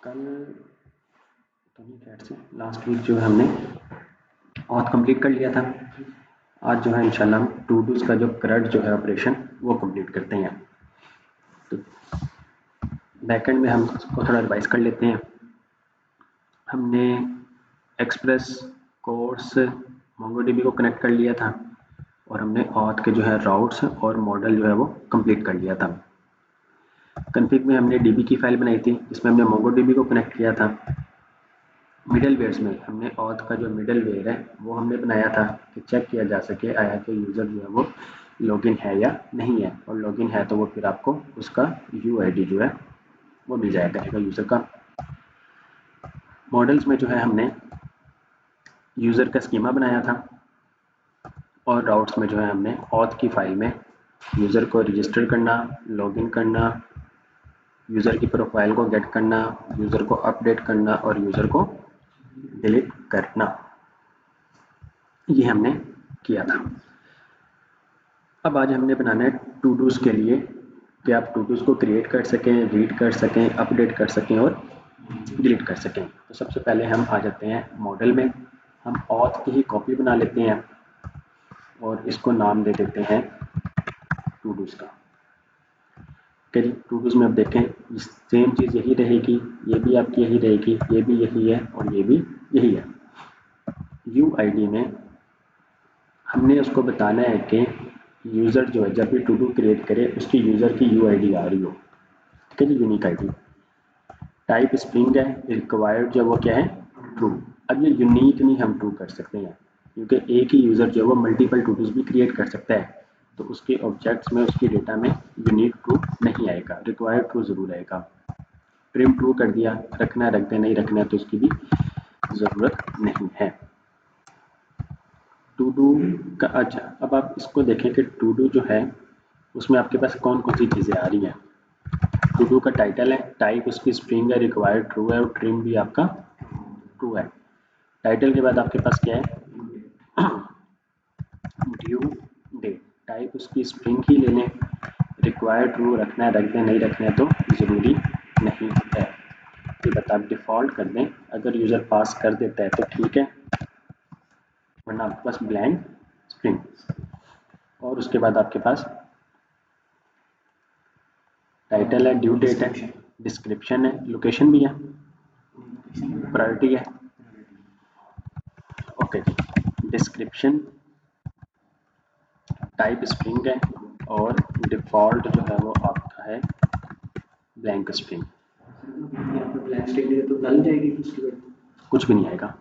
कल से last week जो है हमने ऑथ कंप्लीट कर लिया था। आज जो है इंशाल्लाह हम टू डूज का जो करंट जो है ऑपरेशन वो कंप्लीट करते हैं। तो बैकएंड में हम इसको थोड़ा रिवाइज कर लेते हैं। हमने एक्सप्रेस कोर्स मोंगोडीबी को कनेक्ट कर लिया था और हमने ऑथ के जो है राउट्स और मॉडल जो है वो कंप्लीट कर लिया था। कॉन्फ़िग में हमने डीबी की फाइल बनाई थी जिसमें हमने मोंगोडीबी को कनेक्ट किया था। मिडल वेयर्स में हमने ऑथ का जो मिडल वेयर है वो हमने बनाया था कि चेक किया जा सके आया कि यूज़र जो है वो लॉगिन है या नहीं है, और लॉगिन है तो वो फिर आपको उसका यूआईडी जो है वो मिल जाया करेगा यूज़र का। मॉडल्स में जो है हमने यूज़र का स्कीमा बनाया था और राउट्स में जो है हमने ऑथ की फाइल में यूज़र को रजिस्टर करना, लॉगिन करना, यूज़र की प्रोफाइल को गेट करना, यूज़र को अपडेट करना और यूज़र को डिलीट करना, ये हमने किया था। अब आज हमने बनाना है टू डूज के लिए कि आप टू डूज को क्रिएट कर सकें, रीड कर सकें, अपडेट कर सकें और डिलीट कर सकें। तो सबसे पहले हम आ जाते हैं मॉडल में। हम ऑथ की ही कॉपी बना लेते हैं और इसको नाम दे देते हैं टू डूज का। ठीक है, टू डूज में अब देखें सेम चीज़ यही रहेगी, ये भी आपकी यही रहेगी, ये भी यही है और ये भी यही है। यूआईडी में हमने उसको बताना है कि यूज़र जो है जब भी टू डू क्रिएट करे उसकी यूज़र की यूआईडी आ रही हो। ठीक है जी, यूनिक आईडी। टाइप स्ट्रिंग है, रिक्वायर्ड जो वो क्या है ट्रू। अब ये यूनिक नहीं हम ट्रू कर सकते हैं क्योंकि एक ही यूज़र जो है वो मल्टीपल टू डूज भी क्रिएट कर सकता है, तो उसके ऑब्जेक्ट्स में उसकी डेटा में यूनिक ट्रू नहीं आएगा, रिक्वायर्ड ट्रू ज़रूर आएगा। ट्रिम ट्रू कर दिया, रखना रख दे, नहीं रखना तो उसकी भी ज़रूरत नहीं है। टू डू का अच्छा, अब आप इसको देखें कि टू डू जो है उसमें आपके पास कौन कौन सी चीज़ें आ रही हैं। टू डू का टाइटल है, टाइप उसकी स्ट्रिंग है, रिक्वायर्ड ट्रू है और ट्रिम भी आपका ट्रू है। टाइटल के बाद आपके पास क्या है ड्यू डेट, टाइप उसकी स्ट्रिंग ही ले लें, रिक्वायर्ड ट्रू रखना है रख दें, नहीं रखना है तो ज़रूरी नहीं है। ये बता डिफ़ॉल्ट कर दें, अगर यूज़र पास कर देता है तो ठीक है, वरना आपके पास ब्लैंक स्ट्रिंग। और उसके बाद आपके पास टाइटल है, ड्यू डेट है, डिस्क्रिप्शन है, लोकेशन भी है, प्रायोरिटी है। ओके, डिस्क्रिप्शन, टाइप स्ट्रिंग है और डिफ़ॉल्ट जो है वो आपका है ब्लैंक स्ट्रिंग। ब्लैंक स्ट्रिंग तो नल जाएगी, उसके बाद कुछ भी नहीं आएगा।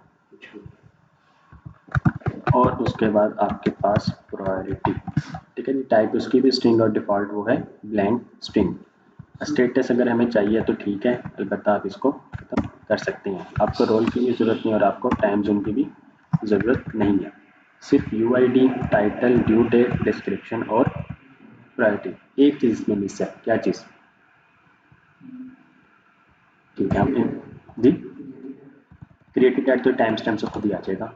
और उसके बाद आपके पास प्रायोरिटी, ठीक है जी, टाइप उसकी भी स्ट्रिंग और डिफ़ॉल्ट वो है ब्लैंक स्ट्रिंग। स्टेटस अगर हमें चाहिए तो ठीक है, अलबत्ता आप इसको खत्म कर सकते हैं, आपको रोल की भी ज़रूरत नहीं और आपको टाइम जोन की भी ज़रूरत नहीं है। सिर्फ UID, title, due date, description और प्रायोरिटी। एक चीज़ इसमें मिस है, क्या चीज़? ठीक है, हमने जी क्रिएटेड एट तो टाइम स्टैम्प से खुद ही आ जाएगा।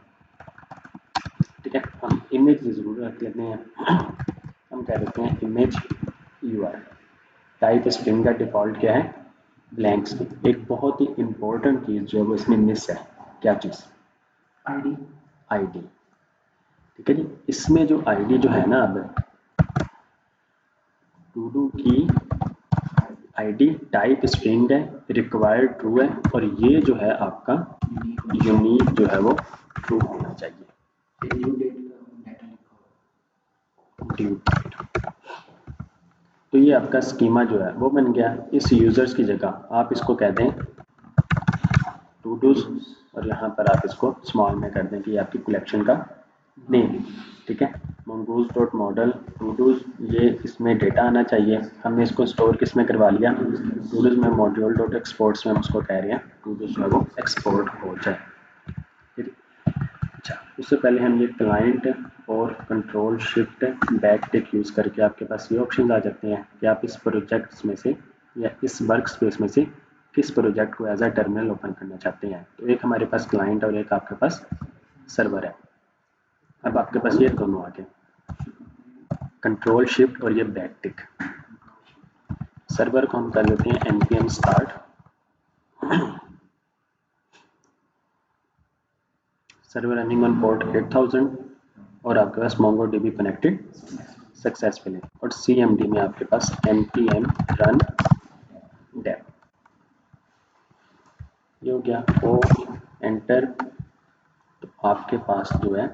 ठीक है, हम इमेज ज़रूर रख लेते हैं, हम कह देते हैं इमेज यूआर। टाइप स्ट्रिंग का डिफ़ॉल्ट क्या है ब्लैंक स्ट्रिंग। एक बहुत ही इंपॉर्टेंट चीज़ जो है वो इसमें मिस है, क्या चीज़? आईडी। आईडी, ठीक है जी। इसमें जो आईडी जो है ना, अब टू डू की आईडी टाइप स्ट्रिंग है, रिक्वायर्ड ट्रू है और ये जो है आपका यूनिक जो है वो ट्रू होना चाहिए। ड्यू डेट का डाटा लिखा ड्यू डेट, तो ये आपका स्कीमा जो है वो बन गया। इस यूज़र्स की जगह आप इसको कह दें टू डूज और यहाँ पर आप इसको स्मॉल में कर दें कि ये आपकी कलेक्शन का नेम। ठीक है, mongoose dot model to dos, ये इसमें डेटा आना चाहिए। हमने इसको स्टोर किस में करवा लिया, टू डूज में। मॉड्यूल डॉट एक्सपोर्ट्स में हम उसको कह रहे हैं टू डूज जो है वो एक्सपोर्ट हो जाए। ठीक है, अच्छा, उससे पहले हम ये क्लाइंट और कंट्रोल शिफ्ट बैक टिक यूज़ करके आपके पास ये ऑप्शन आ जाते हैं कि आप इस प्रोजेक्ट्स में से या इस वर्क स्पेस में से किस प्रोजेक्ट को एज अ टर्मिनल ओपन करना चाहते हैं। तो एक हमारे पास क्लाइंट और एक आपके पास सर्वर है। अब आपके पास ये दोनों आ गए, कंट्रोल शिफ्ट और ये बैक टिक। सर्वर को हम कर देते हैं npm start server running on port 8000 और आपके पास MongoDB कनेक्टेड सक्सेसफुली, और CMD में आपके पास npm run dev। ये हो गया, ओ एंटर। तो आपके पास जो है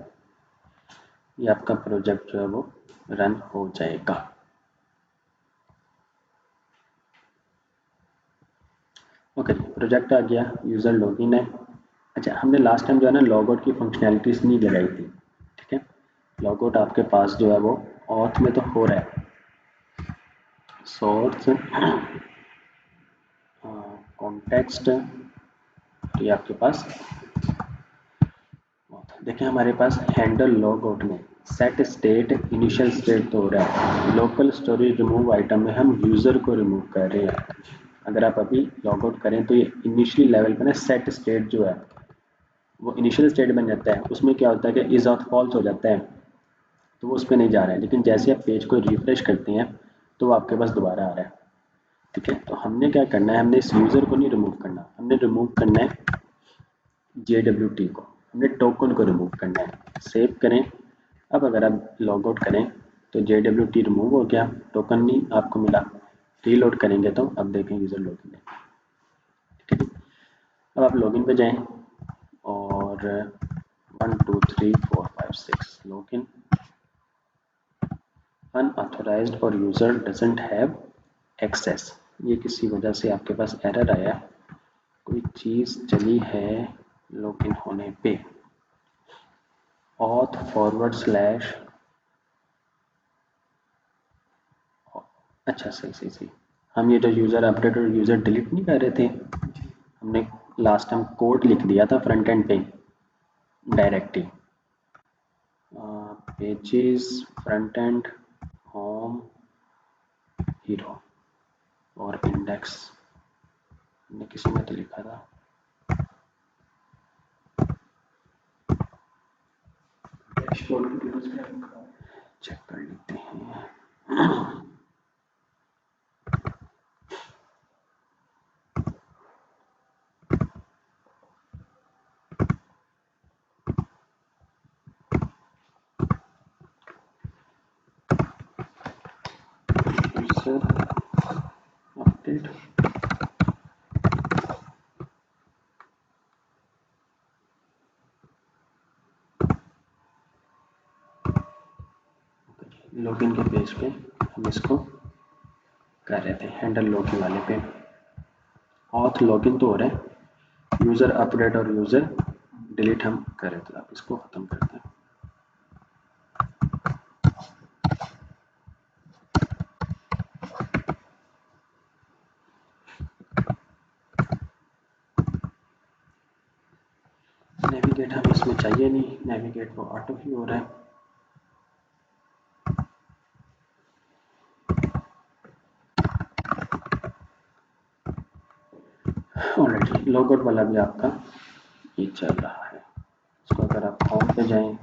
ये आपका प्रोजेक्ट जो है वो रन हो जाएगा। ओके, प्रोजेक्ट आ गया, यूज़र लॉगिन है। अच्छा, हमने लास्ट टाइम जो है ना लॉग आउट की फंक्शनैलिटीज़ नहीं लगाई थी, ठीक है। लॉग आउट आपके पास जो है वो ऑथ में तो हो रहा है, सोर्स कॉन्टेक्स्ट, ये आपके पास देखिए हमारे पास हैंडल लॉग आउट में सेट स्टेट इनिशियल स्टेट तो हो रहा है, लोकल स्टोरेज रिमूव आइटम में हम यूज़र को रिमूव कर रहे हैं। अगर आप अभी लॉग आउट करें तो ये इनिशियल लेवल पे ना सेट स्टेट जो है वो इनिशियल स्टेट बन जाता है, उसमें क्या होता है कि इज ऑफ फॉल्स हो जाता है, तो वो उस पर नहीं जा रहा है। लेकिन जैसे आप पेज को रिफ्रेश करते हैं तो वो आपके पास दोबारा आ रहा है, ठीक है। तो हमने क्या करना है, हमने इस यूज़र को नहीं रिमूव करना, हमने रिमूव करना है JWT को, हमने टोकन को रिमूव करना है। सेव करें। अब अगर आप लॉग आउट करें तो JWT रिमूव हो गया, टोकन नहीं आपको मिला। रीलोड करेंगे तो अब देखें यूज़र लॉगिन है, ठीक है। अब आप लॉगिन पे जाएं और 1 2 3 4 5 6 लॉगिन, अनऑथोराइज्ड और यूज़र डजंट हैव एक्सेस। ये किसी वजह से आपके पास एरर आया, कोई चीज़ चली है लॉगिन होने पे। ऑथ फॉरवर्ड स्लैश, अच्छा सही, हम ये जो यूज़र अपडेट और यूज़र डिलीट नहीं कर रहे थे, हमने लास्ट टाइम कोड लिख दिया था फ्रंट एंड पे directly, pages front end home hero और इंडेक्स, ने किसी में तो लिखा था, चेक कर लेते हैं। अपडेट लॉगिन के पेज पे हम इसको कर रहे थे, हैंडल लॉगिन वाले पे ऑथ लॉगिन तो हो रहा है, यूज़र अपडेट और यूज़र डिलीट हम कर रहे थे। आप इसको ख़त्म करते हैं। नेविगेट हमें इसमें चाहिए नहीं, नेविगेट वो ऑटो ही हो रहा है। ऑलरेडी लॉग आउट वाला भी आपका ये चल रहा है। इसको अगर आप होम पे जाएं,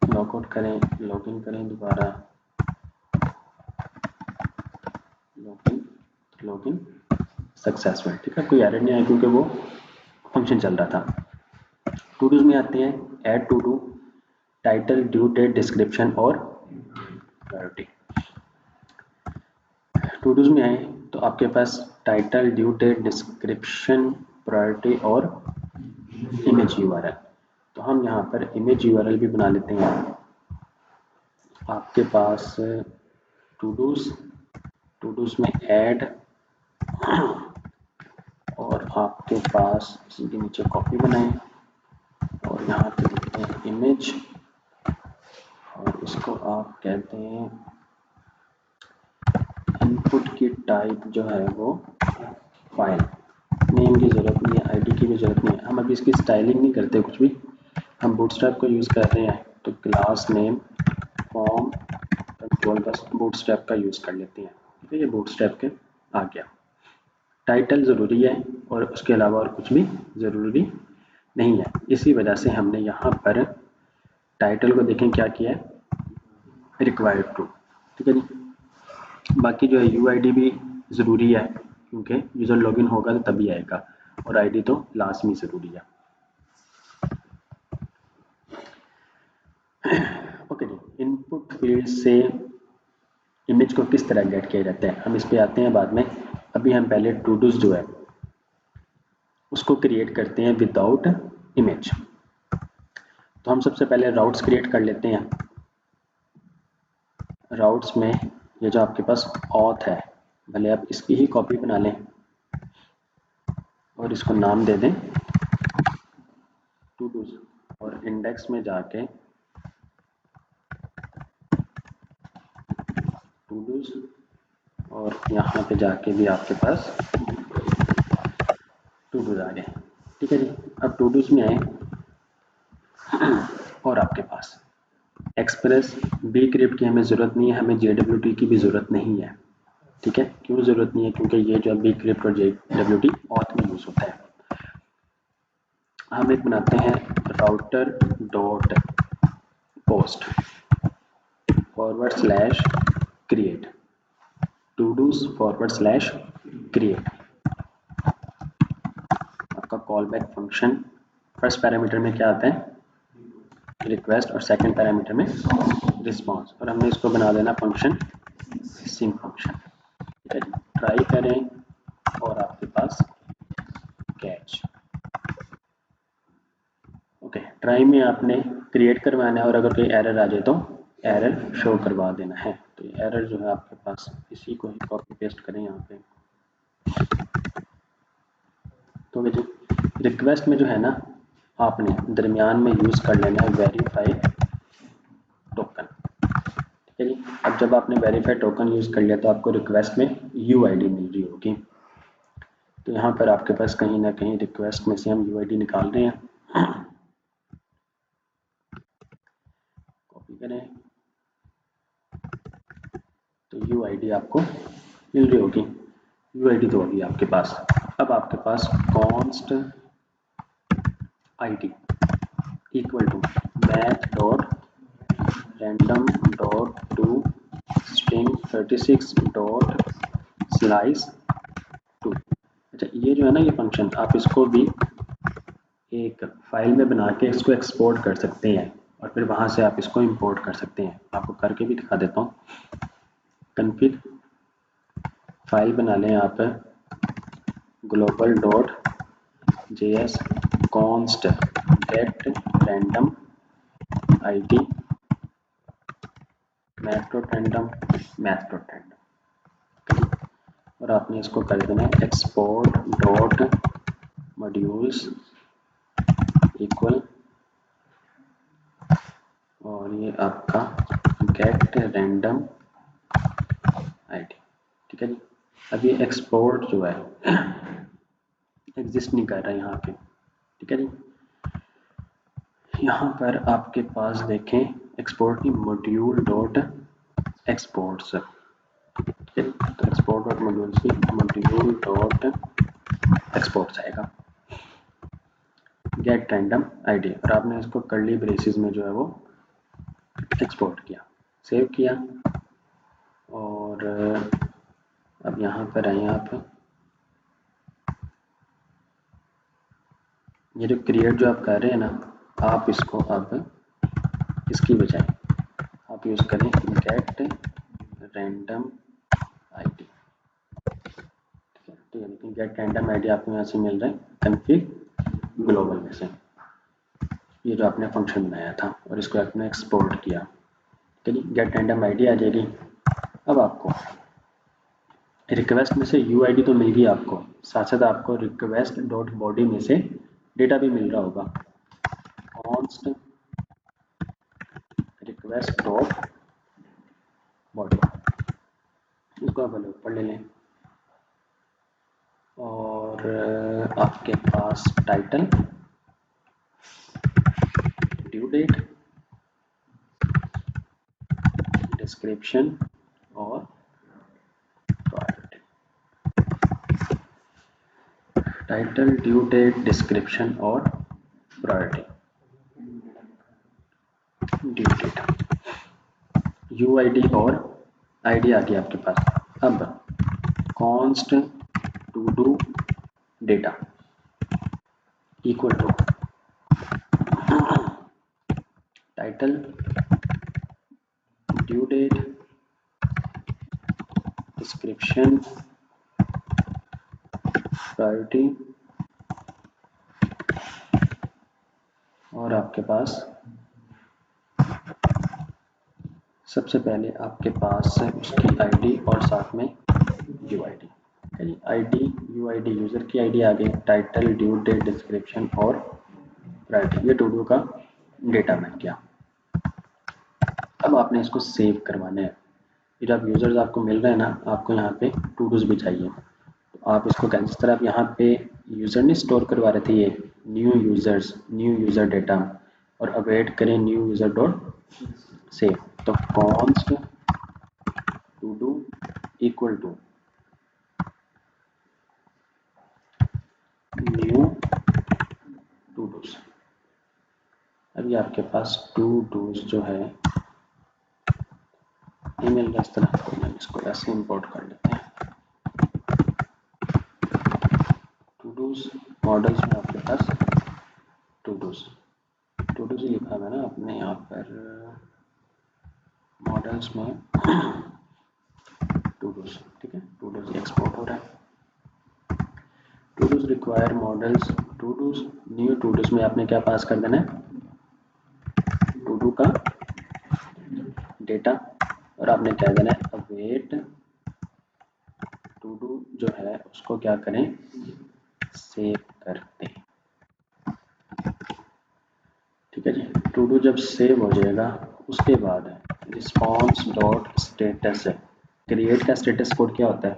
लॉग आउट करें, लॉगिन करें दोबारा, लॉगिन सक्सेसफुल, ठीक है। कोई एरर नहीं आया क्योंकि वो फंक्शन चल रहा था। टू डूज में आते हैं, add to do, title due date description और प्रायोरिटी। टू डूज में आए तो आपके पास title due date description priority और इमेज URL। तो हम यहाँ पर इमेज URL भी बना लेते हैं। आपके पास टू डूज में ऐड, और आपके पास इसी के नीचे कॉपी बनाएं और यहाँ पे लिखते हैं इमेज, और इसको आप कहते हैं इनपुट की टाइप जो है वो फाइल, नेम की ज़रूरत नहीं है, आईडी की भी ज़रूरत नहीं है। हम अभी इसकी स्टाइलिंग नहीं करते कुछ भी, हम बूटस्ट्रैप को यूज़ कर रहे हैं तो class name form control bus bootstrap का यूज़ कर लेते हैं, ठीक है। ये बूटस्ट्रैप के आ गया। टाइटल ज़रूरी है और उसके अलावा और कुछ भी ज़रूरी नहीं है, इसी वजह से हमने यहाँ पर टाइटल को देखें क्या किया है, रिक्वायर्ड टू, ठीक है जी। बाकी जो है UID भी ज़रूरी है, क्योंकि यूज़र लॉगिन होगा तो तभी आएगा, और आईडी तो लाजमी ज़रूरी है। ओके जी, इनपुट फील्ड से इमेज को किस तरह गेट किया जाता है हम इस पे आते हैं बाद में। अभी हम पहले टू डूज जो है उसको क्रिएट करते हैं विदाउट इमेज। तो हम सबसे पहले राउट्स क्रिएट कर लेते हैं। राउट्स में ये जो आपके पास ऑथ है, भले आप इसकी ही कॉपी बना लें और इसको नाम दे दें टू डूज, और इंडेक्स में जाके टू डूज, और यहाँ पे जाके भी आपके पास टू डूज आ गए। ठीक है जी, अब टू डूज में आए और आपके पास एक्सप्रेस बी क्रिप्ट की हमें ज़रूरत नहीं है, हमें JWT की भी ज़रूरत नहीं है। ठीक है, क्यों ज़रूरत नहीं है? क्योंकि ये जो बी क्रिप्ट और JWT ऑथ में यूज़ होता है। हम एक बनाते हैं router dot post forward slash create todos forward slash create. आपका callback function first parameter में क्या आता है? रिक्वेस्ट, और सेकंड पैरामीटर में रिस्पॉन्स, और हमने इसको बना देना फंक्शन सिंक फंक्शन। ठीक है, ट्राई करें और आपके पास कैच। ओके, ट्राई में आपने क्रिएट करवाना है और अगर कोई एरर आ जाए तो एरर शो करवा देना है। तो ये एरर जो है आपके पास, इसी को ही कॉपी पेस्ट करें यहाँ पे। तो रिक्वेस्ट में जो है ना, आपने दरमियान में यूज़ कर लेना है वेरीफाई टोकन। ठीक है जी, अब जब आपने वेरीफाई टोकन यूज़ कर लिया तो आपको रिक्वेस्ट में UID मिल रही होगी। तो यहाँ पर आपके पास कहीं ना कहीं रिक्वेस्ट में से हम UID निकाल रहे हैं, कॉपी करें तो UID आपको मिल रही होगी। UID तो होगी आपके पास। अब आपके पास const ID equal to math dot random dot to string 36 dot slice 2। अच्छा, ये जो है ना, ये फंक्शन आप इसको भी एक फाइल में बना के इसको एक्सपोर्ट कर सकते हैं और फिर वहाँ से आप इसको इंपोर्ट कर सकते हैं। आपको करके भी दिखा देता हूँ। कन्फिग फाइल बना लें आप global dot JS const gate random ID math dot random, और आपने इसको कर देना है एक्सपोर्ट डॉट मॉड्यूल्स इक्वल, और ये आपका गेट रैंडम ID। ठीक है जी, अब ये एक्सपोर्ट जो है एग्जिस्ट नहीं कर रहा है यहाँ पे। ठीक है जी, यहाँ पर आपके पास देखें एक्सपोर्ट की मॉड्यूल डॉट एक्सपोर्ट्स। ठीक है, तो एक्सपोर्ट डॉट मॉड्यूल्स की मॉड्यूल डॉट एक्सपोर्ट्स आएगा गेट रैंडम ID, और आपने इसको कर्ली ब्रेसेस में जो है वो एक्सपोर्ट किया, सेव किया, और अब यहाँ पर आए आप। ये जो क्रिएट जो आप कर रहे हैं ना, आप इसको अब इसकी बजाय आप यूज़ करें गेट रैंडम ID। ठीक है, लेकिन गेट रैंडम ID आपको यहाँ से मिल रहा है कन्फिग ग्लोबल में से, ये जो आपने फंक्शन बनाया था, और इसको आपने एक्सपोर्ट किया। चलिए, गेट रैंडम ID आ जाएगी। अब आपको रिक्वेस्ट में से UID तो मिल गई आपको, साथ साथ आपको रिक्वेस्ट डॉट बॉडी में से डेटा भी मिल रहा होगा, कॉन्स्ट रिक्वेस्ट डॉट बॉडी, इसको आप ऊपर ले लें, और आपके पास टाइटल, ड्यू डेट, डिस्क्रिप्शन और priority. Title, due date, description और प्रायोरिटी। ड्यू डेट, UID और ID आ गया आपके पास। अब const to do data equal to title due date description priority और आपके पास सबसे पहले आपके पास है उसकी आईडी और साथ में यूआईडी। आईडी यूआईडी यूज़र की आईडी आ गई, टाइटल ड्यू डेट डिस्क्रिप्शन और प्रायोरिटी, ये टू डू का डेटा बन गया। अब आपने इसको सेव करवाना है। फिर आप यूज़र्स आपको मिल रहे हैं ना, आपको यहाँ पे टू डूज भी चाहिए। तो आप इसको जिस तरह आप यहाँ पे यूज़र ने स्टोर करवा रहे थे ये न्यू यूज़र डेटा और अवेट करें न्यू यूज़र डॉट सेव, तो const to do equal to new to dos. अभी आपके पास टू डूज जो है ईमेल का इस तरह कोई इसको ऐसे इंपोर्ट कर लेते हैं। टू डूज मॉडल्स में आपके पास टू डूज ही लिखा है ना अपने यहाँ पर मॉडल्स में टू डूज, ठीक है। टू डूज एक्सपोर्ट हो रहा है। To dos require models to dos, new to dos में आपने क्या पास कर देना है, टू डू का डेटा और आपने क्या देना है अवेट टू डू जो है उसको क्या करें सेव कर दें, ठीक है जी। टू डू जब सेव हो जाएगा उसके बाद रिस्पॉन्स डॉट स्टेटस है, क्रिएट का स्टेटस कोड क्या होता है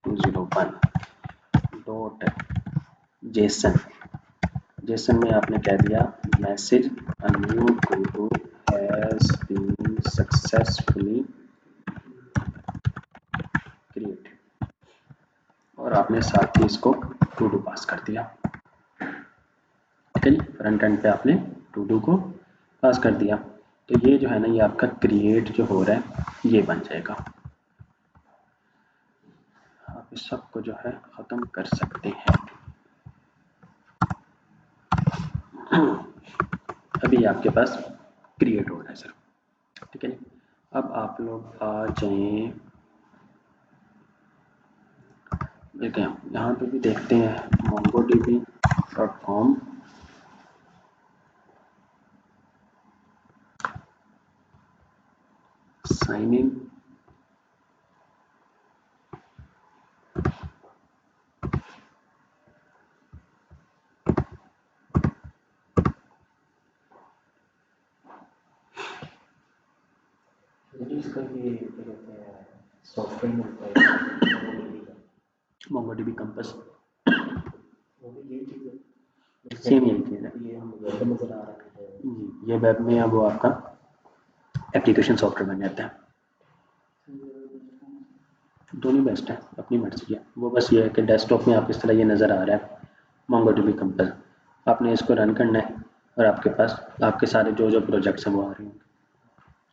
201 डॉट जेसन में आपने कह दिया message a new to do has been successfully create और आपने साथ ही इसको टू डू पास कर दिया, ठीक है जी। फ्रंट एंड पे आपने टू डू को पास कर दिया, तो ये जो है ना ये आपका क्रिएट जो हो रहा है ये बन जाएगा। आप इस सब को जो है ख़त्म कर सकते हैं। अभी आपके पास क्रिएट हो रहा है सर, ठीक है जी। अब आप लोग आ जाएं, देखें यहाँ पे भी देखते हैं mongodb.com साइन इन, इसका ये क्या कहते हैं सॉफ्टवेयर मिलता है MongoDB कंपस, वो भी यही चीज़ है, सेम यही चीज़ है ये हम वेब में नज़र आ रहा है जी। ये वेब में अब वो आपका एप्लीकेशन सॉफ्टवेयर बन जाता है। दोनों बेस्ट है, अपनी मर्जी है। वो बस ये है कि डेस्कटॉप में आप इस तरह ये नज़र आ रहा है MongoDB कंपस, आपने इसको रन करना है और आपके पास आपके सारे जो प्रोजेक्ट्स हैं वो आ रहे होंगे,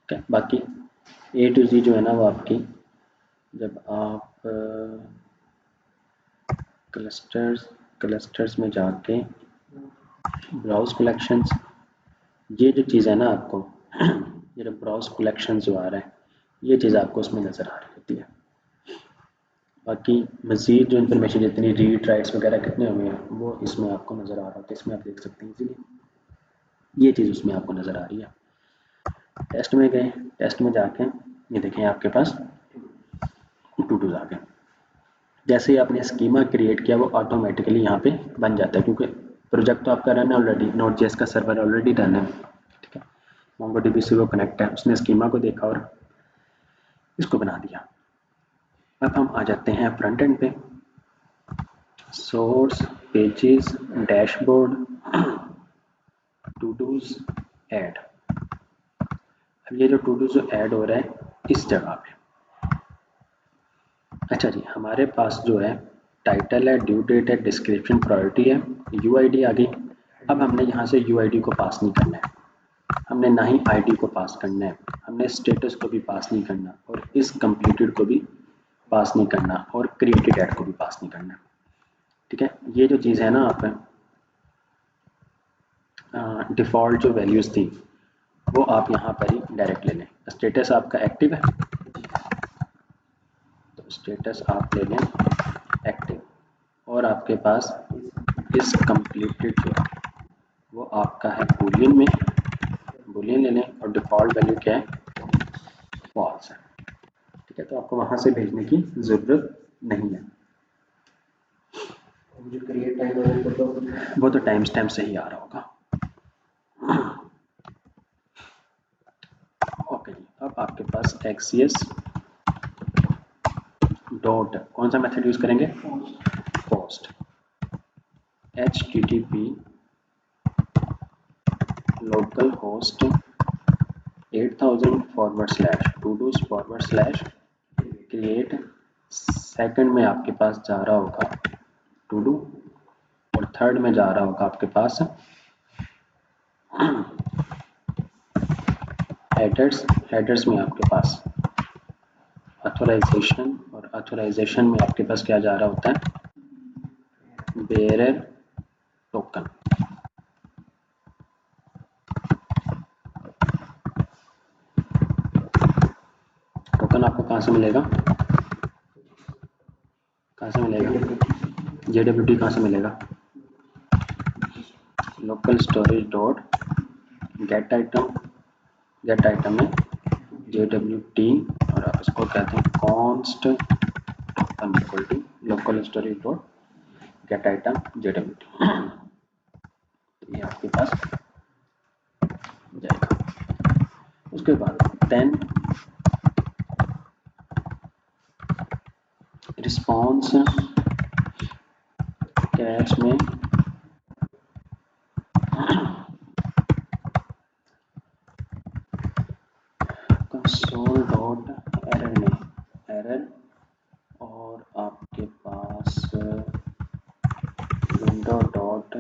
ठीक है। बाकी A to Z जो है ना वो आपकी जब आप क्लस्टर्स में जाके ब्राउज कलेक्शंस, ये जो चीज़ है ना आपको ये जो ब्राउज कलेक्शंस जो आ रहा है ये चीज़ आपको उसमें नज़र आ रही होती है। बाकी मज़ीद जो इन्फॉर्मेशन जितनी रीड राइट्स वगैरह कितने हुए हैं वो इसमें आपको नज़र आ रहा होता है, इसमें आप देख सकते हैं इसीलिए ये चीज़ उसमें आपको नज़र आ रही है। टेस्ट में गए, टेस्ट में जाके ये देखें आपके पास टू डूज आ गए। जैसे ही आपने स्कीमा क्रिएट किया वो ऑटोमेटिकली यहाँ पे बन जाता है, क्योंकि प्रोजेक्ट तो आपका रन है ऑलरेडी, नोड.जेएस का सर्वर ऑलरेडी रन है, ठीक है। MongoDB से वो कनेक्ट है, उसने स्कीमा को देखा और इसको बना दिया। अब हम आ जाते हैं फ्रंट एंड पे, source pages dashboard to dos add. अब ये जो टू डूज जो ऐड हो रहा है इस जगह पे, अच्छा जी, हमारे पास जो है टाइटल है, ड्यू डेट है, डिस्क्रिप्शन प्रायोरिटी है, यूआईडी आ गई। अब हमने यहाँ से यूआईडी को पास नहीं करना है, हमने ना ही आईडी को पास करना है, हमने स्टेटस को भी पास नहीं करना और इस कंप्लीटेड को भी पास नहीं करना और क्रिएटेड ऐड को भी पास नहीं करना। ठीक है, ये जो चीज़ है ना, आप डिफ़ॉल्ट जो वैल्यूज़ थी वो आप यहाँ पर ही डायरेक्ट ले लें। स्टेटस आपका एक्टिव है तो स्टेटस आप ले लें एक्टिव, और आपके पास इस कंप्लीटेड जो है वो आपका है बूलियन में, बूलियन ले लें और डिफ़ॉल्ट वैल्यू क्या है, फॉल्स है। ठीक है, तो आपको वहाँ से भेजने की ज़रूरत नहीं है। जो क्रिएट टाइम है वो तो टाइम स्टैम्प से ही आ रहा होगा। ओके जी, अब आपके पास एक्सीएस डॉट कौन सा मेथड यूज़ करेंगे, post http local host 8000 / create second में आपके पास जा रहा होगा टू डू, और थर्ड में जा रहा होगा आपके पास हेडर्स, हेडर्स में आपके पास ऑथराइजेशन, और ऑथराइजेशन में आपके पास क्या जा रहा होता है, बेयरर टोकन। टोकन आपको कहाँ से मिलेगा, कहाँ से मिलेगा, JWT कहाँ से मिलेगा, local storage dot get item, get item में JWT, और आप इसको कहते हैं const token equal to local storage dot get item JWT। ये आपके पास जाएगा। उसके बाद देन रिस्पॉन्स कैश में कंसोल डॉट एरर में एरर, और आपके पास window dot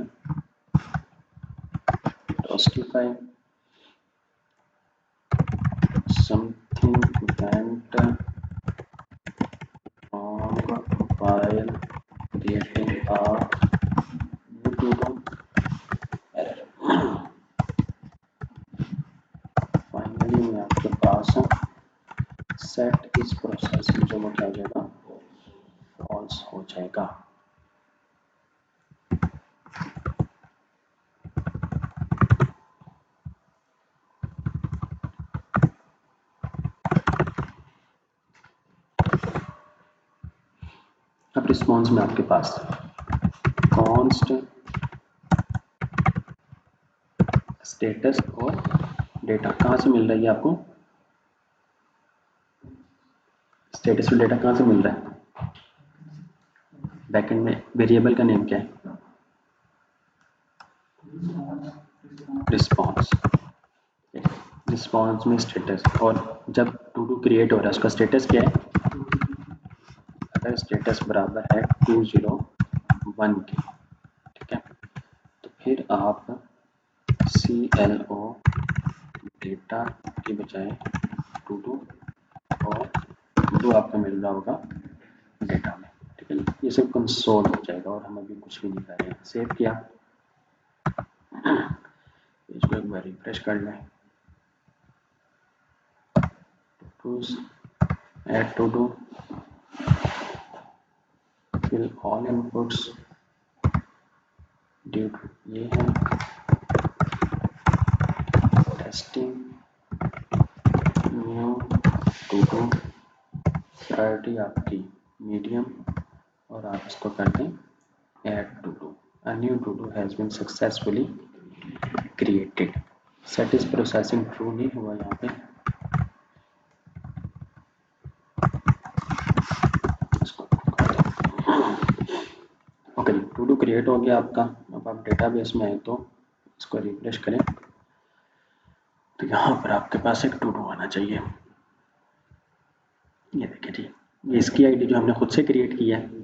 toastify something went wrong while creating a new to do error। Finally में आपके पास सेट इस प्रोसेसिंग जो वो क्या हो जाएगा, फॉल्स हो जाएगा। अब रिस्पॉन्स में आपके पास कॉन्स्ट स्टेटस और डेटा कहाँ से मिल रही है आपको, स्टेटस और डेटा कहाँ से मिल रहा है, बैकएंड में वेरिएबल का नेम क्या है, रिस्पॉन्स, रिस्पॉन्स में स्टेटस, और जब टू डू क्रिएट हो रहा है उसका स्टेटस क्या है, अगर स्टेटस बराबर है 201 के, ठीक है, तो फिर आप CLO डेटा के बजाय टू डू, और टू डू आपको मिल रहा होगा डेटा में। ठीक है, ये सब कंसोल हो जाएगा और हम अभी कुछ भी नहीं कर रहे हैं। सेव किया, इसको एक बार रिफ्रेश कर लें, add to do, fill all inputs, due ये है testing new to do, priority आपकी मीडियम, और आप इसको कर दें add to do, a new to do has been successfully created. Set is processing true नहीं हुआ यहाँ पे, ओके, टू डू क्रिएट हो गया आपका। अब आप डेटाबेस में आए तो इसको रिफ्रेश करें, तो यहाँ पर आपके पास एक टू डू आना चाहिए। ये देखिए जी, ये इसकी आईडी जो हमने खुद से क्रिएट किया है,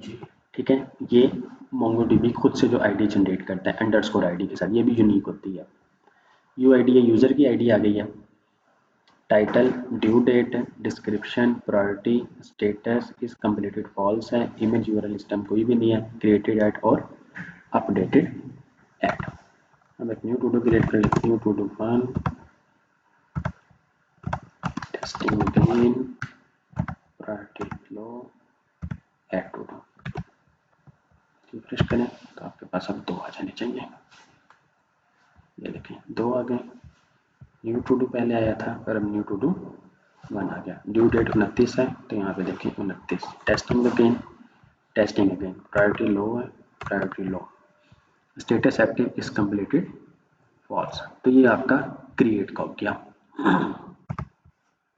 ठीक है, ये MongoDB खुद से जो आईडी जनरेट करता है अंडरस्कोर आईडी के साथ, ये भी यूनिक होती है। UID है, यूज़र की आईडी आ गई है, title, due date, description, priority, status is completed false है, इमेज यूआरएल सिस्टम कोई भी नहीं है, क्रिएटेड एट और अपडेटेड एट। हम एक न्यू टू डू क्रिएट कर लेते हैं, new to do 1 testing again priority low at to do. Refresh करें तो आपके पास अब 2 आ जाने चाहिए। ये देखें 2 आ गए। न्यू टू डू पहले आया था पर अब न्यू टू डू 1 आ गया। ड्यू डेट 29 है तो यहाँ पे देखें 29। टेस्टिंग अगेन प्रायोरिटी लो है, priority low, status active is completed false. तो ये आपका क्रिएट का हो गया।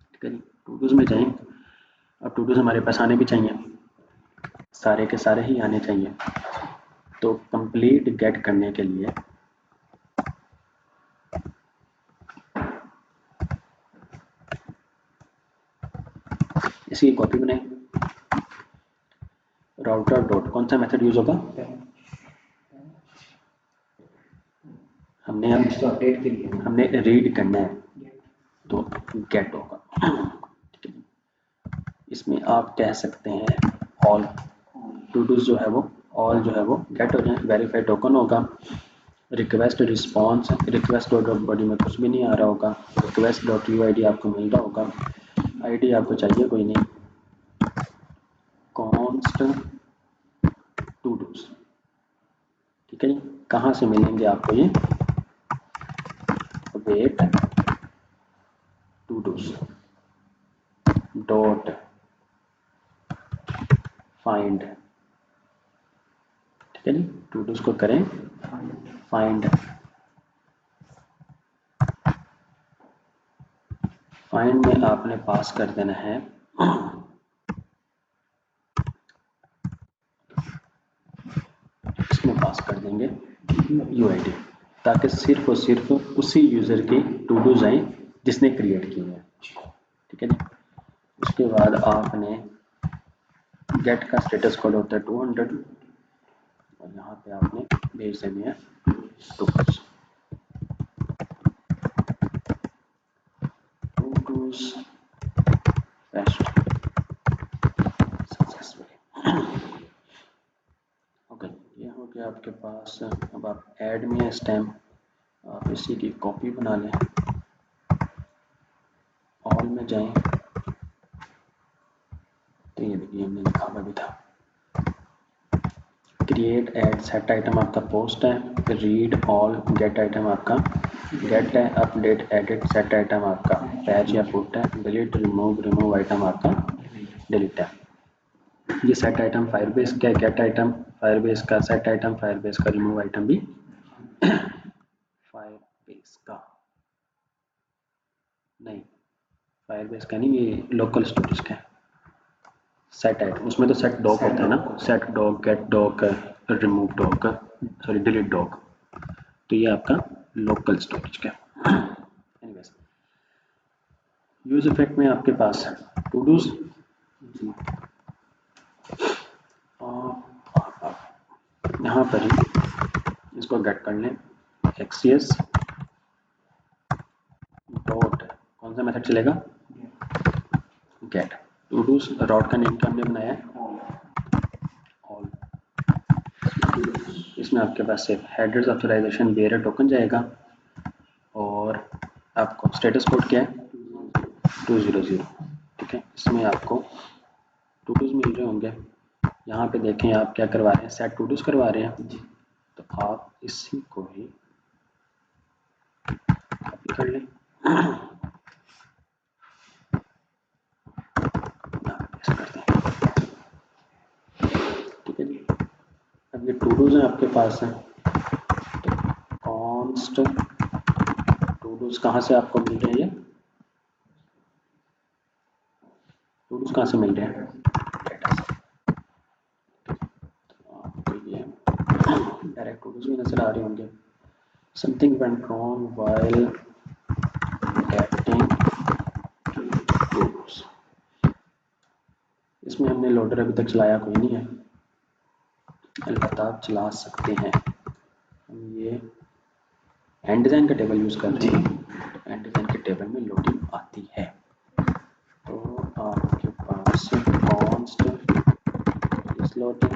ठीक है जी, टू डूज में जाएं। अब टू डूज हमारे पास आने भी चाहिए, सारे के सारे ही आने चाहिए। तो कंप्लीट गेट करने के लिए इसकी कॉपी बनाएं। राउटर डॉट कौन सा मेथड यूज होगा, हमने अब अपडेट के लिए हमने रीड करना है तो गेट होगा। ठीक है, इसमें आप कह सकते हैं ऑल टू डूज जो है वो ऑल जो है वो गेट हो जाए। वेरीफाइड टोकन होगा, request response, request dot body में कुछ भी नहीं आ रहा होगा, request dot U I D आपको मिल रहा होगा, आई डी आपको चाहिए कोई नहीं, कॉन्स्ट टू डूज। ठीक है जी, कहाँ से मिलेंगे आपको ये, wait to dos dot find. ठीक है जी, टू डूज को करें फाइंड। फाइंड में आपने पास कर देना है इसमें पास कर देंगे यूआईडी, ताकि सिर्फ और सिर्फ उसी यूज़र की टू डूज आए जिसने क्रिएट की है। ठीक है जी, उसके बाद आपने गेट का स्टेटस कोड होता है 200 और यहाँ पे आपने भेज देनी है to dos fetched successfully. Okay, ये हो गया आपके पास। अब आप ऐड में है इस टाइम, आप इसी की कॉपी बना लें, ऑल में जाएं तो ये देखिए हमने लिखा हुआ भी था क्रिएट एड सेट आइटम आपका पोस्ट है, रीड ऑल गेट आइटम आपका गेट है, अपडेट एडिट सेट आइटम आपका पैच या पुट है, डिलीट रिमूव आइटम आपका डिलीट है। ये सेट आइटम फायरबेस का, गेट आइटम फायरबेस का, सेट आइटम फायरबेस का, रिमूव आइटम भी फायरबेस का नहीं, फायरबेस का नहीं, ये लोकल स्टोरेज का है। सेट आइटम उसमें तो सेट डॉक होता है ना, set doc, get doc, remove doc, sorry delete doc, तो ये आपका लोकल स्टोरेज का। एनीवेज, यूज इफेक्ट में आपके पास टू डूज यहाँ पर ही इसको गेट कर लें, एक्सीएस डॉट कौन सा मेथड चलेगा, गेट टू डूज। राउट का नेम क्या हमने बनाया है, ऑल। इसमें आपके पास सिर्फ हेडर्स ऑथराइजेशन बेयरर टोकन जाएगा और आपको स्टेटस कोड क्या है 200। ठीक है, इसमें आपको टू डूज मिल रहे होंगे। यहाँ पे देखें आप क्या करवा रहे हैं, सेट टू डूज करवा रहे हैं, तो आप इसी को ही कॉपी कर लें, कर दें। ठीक है जी, अब ये टू डूज हैं आपके पास हैं, तो कॉन्स्ट टू डूज कहाँ से आपको मिल रहे हैं, ये टू डूज कहाँ से मिल रहे हैं, डेटा से। तो आपको ये डायरेक्ट टू डूज भी नजर आ रहे होंगे। Something went wrong while getting to dos. इसमें हमने लोडर अभी तक चलाया कोई नहीं है, अलबत्ता आप चला सकते हैं। हम ये एंड डिज़ाइन का टेबल यूज़ कर रहे हैं, एंटीजन के टेबल में लोडिंग आती है। तो आपके पास const is loading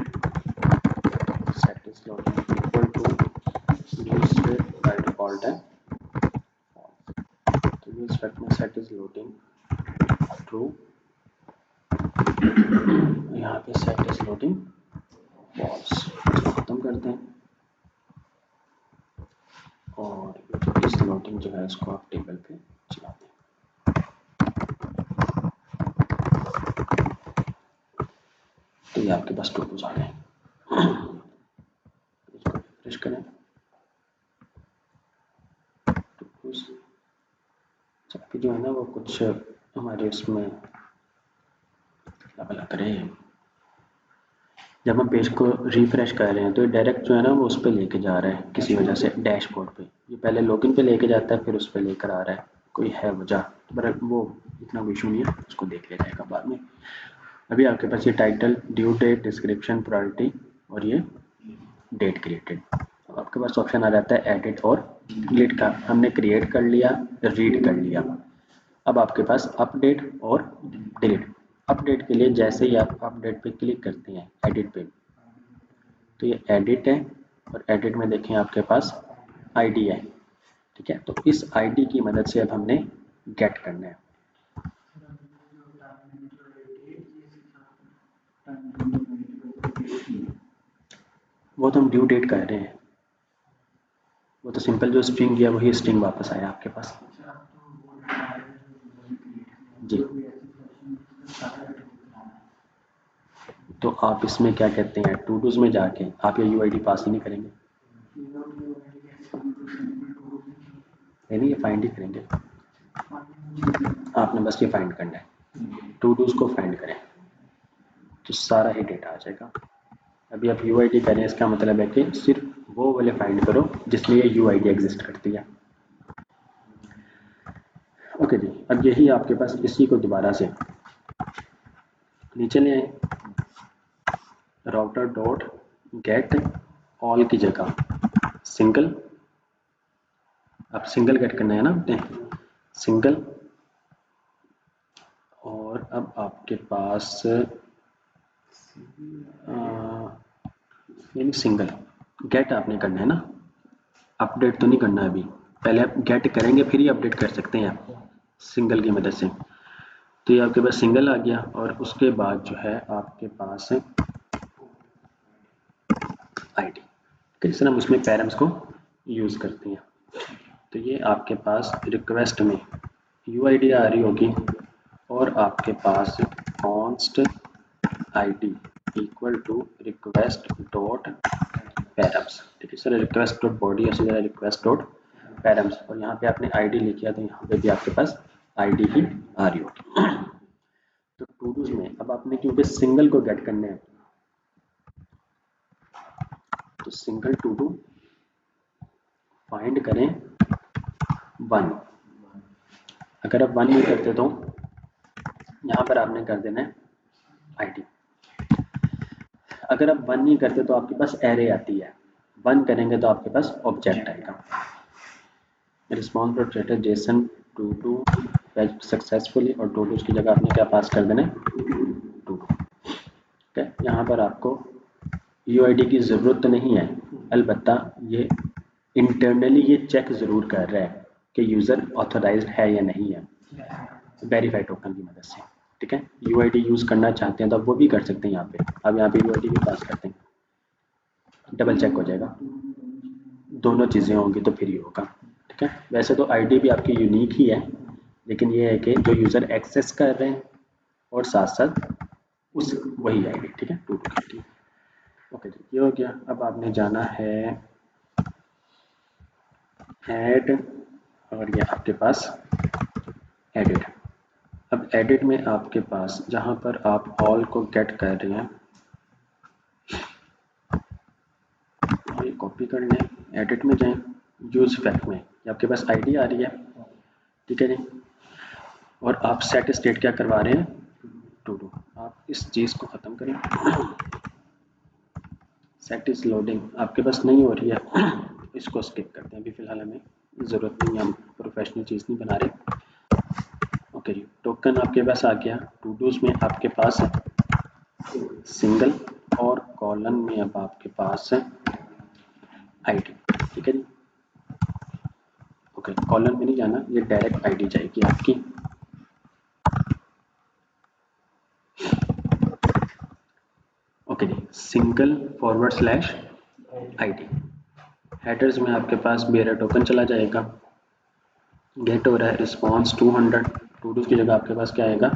set is loading equal to use by default है तो यूज फैक्ट में सेट इज लोडिंग ट्रू, यहाँ पे सेट इज लोडिंग फॉल्स। इसको खत्म करते हैं और इस लोडिंग जो है इसको आप टेबल पे चलाते हैं। तो ये आपके पास टोटल्स आ गए। इसको रिफ्रेश करें टोटल्स जो है ना वो कुछ हमारे उसमें भला करें। जब हम पेज को रिफ्रेश कर रहे हैं तो ये डायरेक्ट जो है ना वो उस पर लेके जा रहा है किसी वजह से डैशबोर्ड पे। ये पहले लॉगिन पे लेके जाता है फिर उस पर लेकर आ रहा है, कोई है वजह पर वो इतना कोई इशू नहीं है, उसको देख लिया जाएगा बाद में। अभी आपके पास ये title, due date, description, priority और ये डेट क्रिएटेड। अब आपके पास ऑप्शन आ जाता है एडिट और डिलीट का। हमने क्रिएट कर लिया, रीड कर लिया। अब आपके पास अपडेट और डिलीट। अपडेट के लिए जैसे ही आप अपडेट पे क्लिक करते हैं एडिट पे, तो ये एडिट है और एडिट में देखें आपके पास आईडी है, ठीक है। तो इस आईडी की मदद से अब हमने गेट करना है। वो तो हम ड्यू डेट कर रहे हैं, वो तो सिंपल जो स्ट्रिंग दिया वही स्ट्रिंग वापस आया आपके पास जी। तो आप इसमें क्या कहते हैं, टू डूज में जाके आप ये यूआईडी पास ही नहीं करेंगे, नहीं ये फाइंड ही करेंगे। आपने बस ये फाइंड करना है, टू डूज को फाइंड करें तो सारा ही डेटा आ जाएगा। अभी आप यूआईडी करें, इसका मतलब है कि सिर्फ वो वाले फाइंड करो जिसमें ये यूआईडी एग्जिस्ट करती है। ओके जी, अब यही आपके पास इसी को दोबारा से नीचे ले आए, राउटर डॉट गेट ऑल की जगह सिंगल, अब सिंगल गेट करना है ना आपने, सिंगल। और अब आपके पास यानी सिंगल गेट आपने करना है ना, अपडेट तो नहीं करना है अभी, पहले आप गेट करेंगे फिर ही अपडेट कर सकते हैं आप सिंगल की मदद से। तो ये आपके पास सिंगल आ गया और उसके बाद जो है आपके पास आईडी, किस तरह हम उसमें पैरम्स को यूज़ करते हैं। तो ये आपके पास रिक्वेस्ट में यूआईडी आ रही होगी और आपके पास const ID equal to request dot params, ठीक है सर, रिक्वेस्ट डॉट बॉडी ऐसी जगह रिक्वेस्ट डॉट पैरम्स, और यहाँ पे आपने आईडी लिखी है तो यहाँ पे भी आपके पास आईडी ही आ रही होगी। तो टू डूज में अब आपने क्योंकि सिंगल को गेट करने हैं तो सिंगल टू डू फाइंड करें 1। अगर आप 1 नहीं करते तो यहाँ पर आपने कर देना है आईडी। अगर आप 1 नहीं करते तो आपके पास एरे आती है, 1 करेंगे तो आपके पास ऑब्जेक्ट आएगा। Response dot rater JSON to do fetch successfully और टू डूज की जगह आपने क्या पास कर देना है, टू डू। ठीक है, यहाँ पर आपको यूआईडी की ज़रूरत नहीं है, अलबत्ता ये इंटरनली ये चेक ज़रूर कर रहा है कि यूज़र ऑथराइज्ड है या नहीं है वेरीफाई टोकन की मदद से। ठीक है, यूआईडी यूज़ करना चाहते हैं तो आप वो भी कर सकते हैं यहाँ पे। अब यहाँ पे यूआईडी भी पास करते हैं, डबल चेक हो जाएगा, दोनों चीज़ें होंगी तो फिर ही होगा। ठीक है, वैसे तो आईडी भी आपकी यूनिक ही है, लेकिन ये है कि जो यूज़र एक्सेस कर रहे हैं और साथ साथ उस वही आईडी। ठीक है, टू टू। ओके जी, ये हो गया। अब आपने जाना है ऐड और ये आपके पास एडिट। अब एडिट में आपके पास जहाँ पर आप ऑल को गेट कर रहे हैं, ये कॉपी कर लें, एडिट में जाएं, यूज फैक्ट में आपके पास आईडी आ रही है, ठीक है जी। और आप सेट स्टेट क्या करवा रहे हैं, टू डू। आप इस चीज़ को ख़त्म करें, सेट इज लोडिंग आपके पास नहीं हो रही है, इसको स्किप करते हैं, अभी फ़िलहाल हमें ज़रूरत नहीं है, हम प्रोफेशनल चीज़ नहीं बना रहे। ओके जी, टोकन आपके पास आ गया। टू डूज में आपके पास है सिंगल और कॉलन में अब आपके पास है आईडी। ठीक है जी, ओके कॉलन में नहीं जाना, ये डायरेक्ट आईडी जाएगी आपकी। ओके जी, single forward slash ID. Headers में आपके पास बेयरर टोकन चला जाएगा। गेट हो रहा है रिस्पॉन्स 200, टू डू की जगह आपके पास क्या आएगा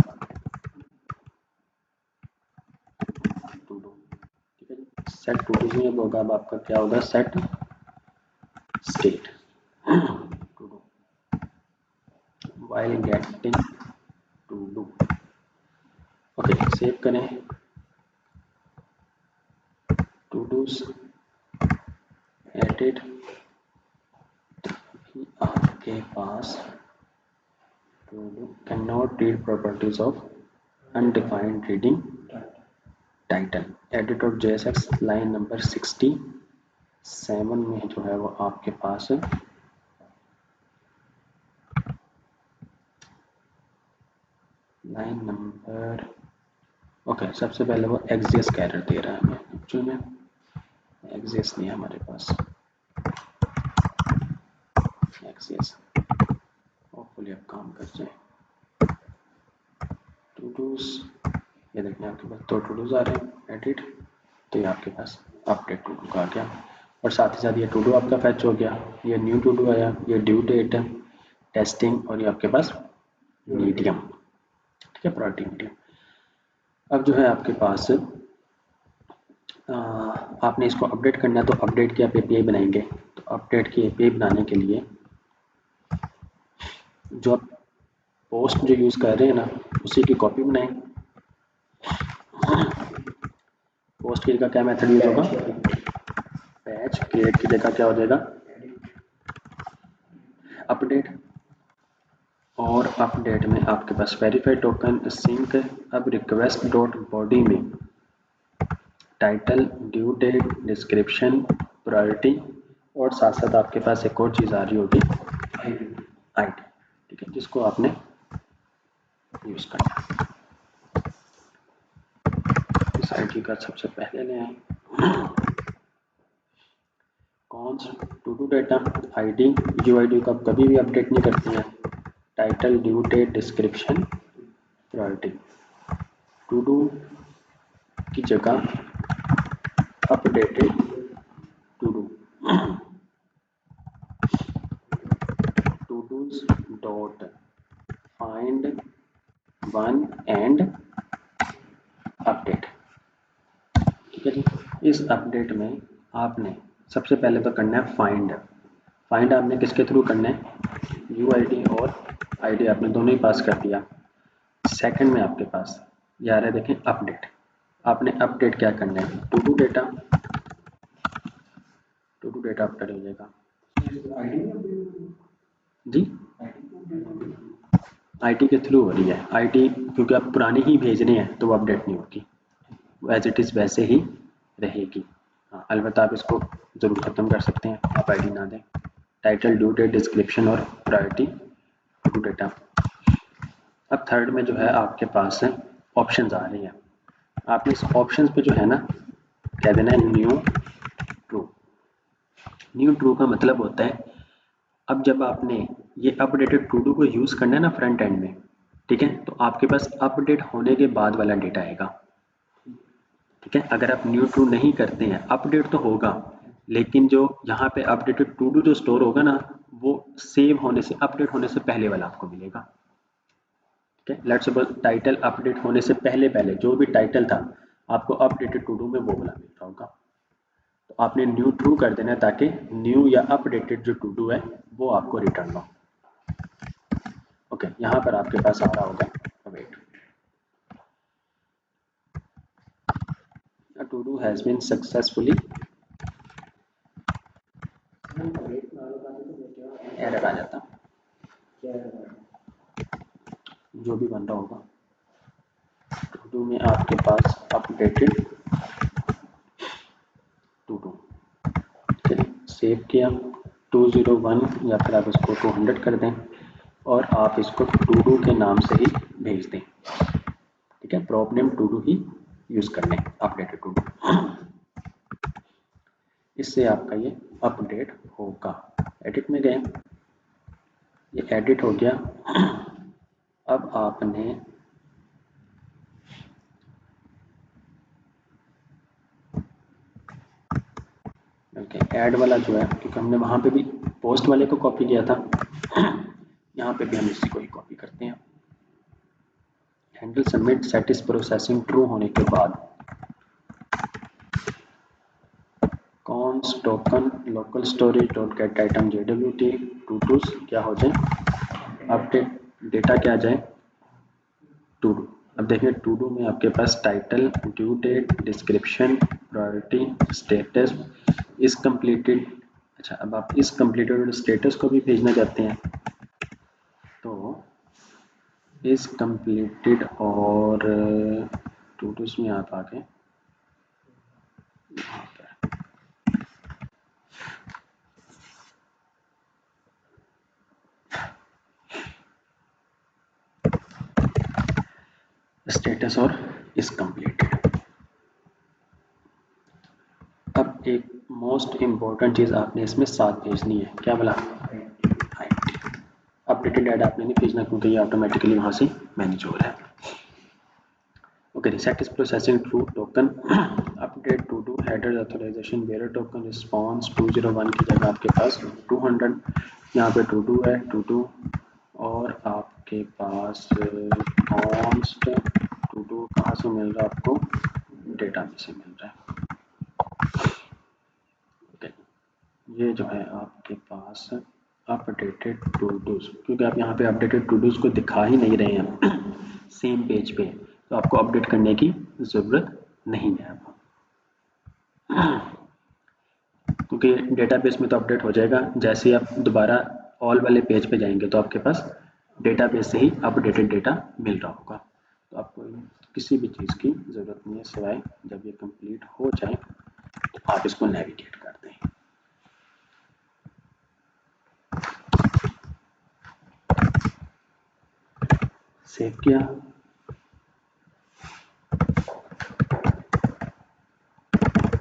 टू डू। ठीक है जी, सेट टू डू में होगा अब आपका क्या होगा set state to do while getting to do। Okay save करें। टू डूज एडिट, आपके पास to do cannot read properties of undefined reading title. edit.jsx line number 67 में जो है वो आपके पास है लाइन नंबर। ओके सबसे पहले वो एक्सिस कैरर दे रहा है हमें, एक्चुअल में एक्सिस नहीं है हमारे पास, एक्सिस होपफुली अब काम कर जाए। टू डूज, ये देखिए आपके पास दो टू डूज आ रहे हैं एडिट, तो ये आपके पास अपडेट टू डू का आ गया और साथ ही साथ ये टू डू आपका फैच हो गया। ये न्यू टू डू आया, ये ड्यू डेट है, टेस्टिंग और ये आपके पास मीडियम। ठीक है, प्रायोरिटी मीडियम। अब जो है आपके पास आपने इसको अपडेट करना है, तो अपडेट की आप एपीआई बनाएंगे। तो अपडेट की एपीआई बनाने के लिए जो आप पोस्ट जो यूज़ कर रहे हैं ना उसी की कॉपी बनाएं। पोस्ट की जगह क्या मेथड यूज होगा पैच, क्रिएट की जगह क्या हो जाएगा अपडेट, और अपडेट में आपके पास वेरीफाइड टोकन सिंक। अब रिक्वेस्ट डॉट बॉडी में title, due date, description, priority और साथ साथ आपके पास एक और चीज़ आ रही होगी आईडी। ठीक है, जिसको आपने यूज़ करना है। इस आईडी का सबसे पहले ले आए कौन सा to do data ID. UID को आप कभी भी अपडेट नहीं करते हैं। Title, due date, description, priority. To do की जगह updated to do, to dos dot find one and update. ठीक है जी, इस अपडेट में आपने सबसे पहले तो करना है फाइंड। फाइंड आपने किसके थ्रू करना है यूआईडी और आईडी आपने दोनों ही पास कर दिया। सेकंड में आपके पास ये आ रहा है देखें अपडेट। आपने अपडेट क्या करना है to do data, to do data update हो जाएगा जी। आईटी के थ्रू हो रही है, आईटी क्योंकि आप पुरानी ही भेज रहे हैं तो वो अपडेट नहीं होगी, एज इट इज़ वैसे ही रहेगी। हाँ अलबत्ता आप इसको ज़रूर ख़त्म कर सकते हैं, आप आईडी ना दें। टाइटल, ड्यू डेट, डिस्क्रिप्शन और प्रायोरिटी टू डू डेटा। अब थर्ड में जो है आपके पास है ऑप्शंस आ रही हैं। आपने इस ऑप्शंस पे जो है ना कह देना है न्यू ट्रू। न्यू ट्रू का मतलब होता है अब जब आपने ये अपडेटेड टू डू को यूज़ करना है ना फ्रंट एंड में, ठीक है, तो आपके पास अपडेट होने के बाद वाला डेटा आएगा। ठीक है, अगर आप न्यू ट्रू नहीं करते हैं अपडेट तो होगा, लेकिन जो यहाँ पे अपडेटेड टू डू जो स्टोर होगा ना वो सेव होने से अपडेट होने से पहले वाला आपको मिलेगा। ठीक है, लेट्स सपोज टाइटल अपडेट होने से पहले पहले जो भी टाइटल था आपको अपडेटेड टू डू में वो वाला मिल रहा होगा। तो आपने न्यू ट्रू कर देना है ताकि न्यू या अपडेटेड जो टू डू है वो आपको रिटर्न हो। ओके, यहाँ पर आपके पास आ रहा होगा wait, to do has been successfully, error आ जाता जो भी बन रहा होगा। टू डू में आपके पास अपडेटेड टू डू, चलिए सेव किया। 201 या फिर आप इसको 200 कर दें और आप इसको टू डू के नाम से ही भेज दें। ठीक है, प्रॉप नेम टू डू ही यूज़ कर लें, अपडेटेड टू डू। इससे आपका ये अपडेट होगा। एडिट में गए, ये एडिट हो गया। अब आपने ऐड वाला जो है, क्योंकि हमने वहाँ पे भी पोस्ट वाले को कॉपी किया था, यहाँ पे भी हम इसी को ही कॉपी करते हैं। Handle submit set is processing true होने के बाद const token local storage dot get item JWT to क्या हो जाए, अपडेट डेटा क्या आ जाए, टू डू। अब देखिए टू डू में आपके पास title, due date, description, priority, status, is completed. अच्छा, अब आप इस कंप्लीटेड स्टेटस को भी भेजना चाहते हैं तो इस कंप्लीटेड और टू डूज में आप आके स्टेटस और इस कंप्लीटेड। अब एक मोस्ट इम्पॉर्टेंट चीज़ आपने इसमें साथ भेजनी है, क्या बोला, हाइट। अपडेटेड ऐड आपने नहीं भेजना क्योंकि ये ऑटोमेटिकली वहाँ से मैनेज हो रहा है। Okay, set is processing true token update to do header authorization bearer token response 201 की जगह आपके पास 200, यहाँ पे टू डू है, टू डू और आपके पास कॉन्स्ट टू डू कहाँ से मिल रहा है आपको, डेटा में से मिल रहा है। ओके, ये जो है आपके पास अपडेटेड टू डूज, क्योंकि आप यहाँ पे अपडेटेड टू डूज को दिखा ही नहीं रहे हैं सेम पेज पे, तो आपको अपडेट करने की ज़रूरत नहीं है अब, क्योंकि डेटाबेस में तो अपडेट हो जाएगा। जैसे ही आप दोबारा ऑल वाले पेज पे जाएंगे तो आपके पास डेटाबेस से ही अपडेटेड डेटा मिल रहा होगा। तो आपको किसी भी चीज़ की ज़रूरत नहीं है, सिवाय जब ये कंप्लीट हो जाए तो आप इसको नेविगेट कर दें। सेव किया,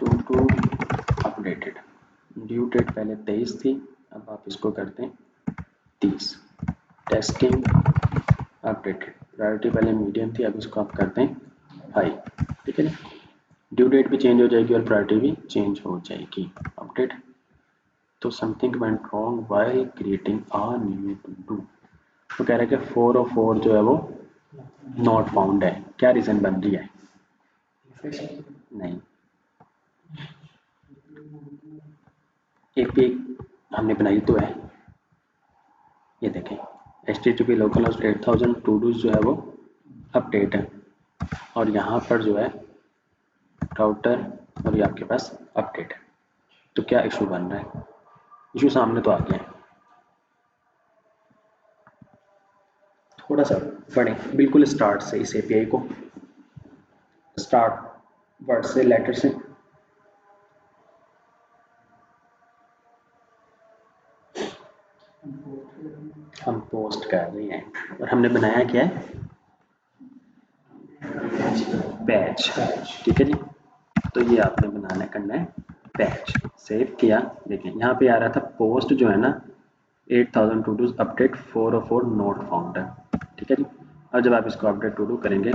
टू अपडेटेड, ड्यू डेट पहले 23 थी, अब आप इसको करते हैं 30। टेस्टिंग अपडेटेड, प्रायोरिटी पहले मीडियम थी, अब इसको आप करते हैं हाई। ठीक है ना, ड्यू डेट भी चेंज हो जाएगी और प्रायोरिटी भी चेंज हो जाएगी। अपडेट तो something went wrong while creating a new to do, तो कह रहे हैं कि 4 और 4 जो है वो नॉट फाउंड है, क्या रीज़न बन रही है, नहीं API हमने बनाई तो है, ये देखें HTTP local host 8000 to dos जो है वो अपडेट है, और यहाँ पर जो है राउटर और ये आपके पास अपडेट है। तो क्या इशू बन रहा है, इशू सामने तो आ गया है, थोड़ा सा पढ़ें बिल्कुल स्टार्ट से, इस API को स्टार्ट वर्ड से, लेटर से। हम पोस्ट कर रहे हैं और हमने बनाया क्या है, बैच। ठीक है जी, तो ये आपने बनाना करना है बैच। सेव किया, देखिए यहाँ पे आ रहा था पोस्ट जो है ना 8000 टू डूज अपडेट 4 और 4 नोट फाउंड है। ठीक है जी, अब जब आप इसको अपडेट टू डू करेंगे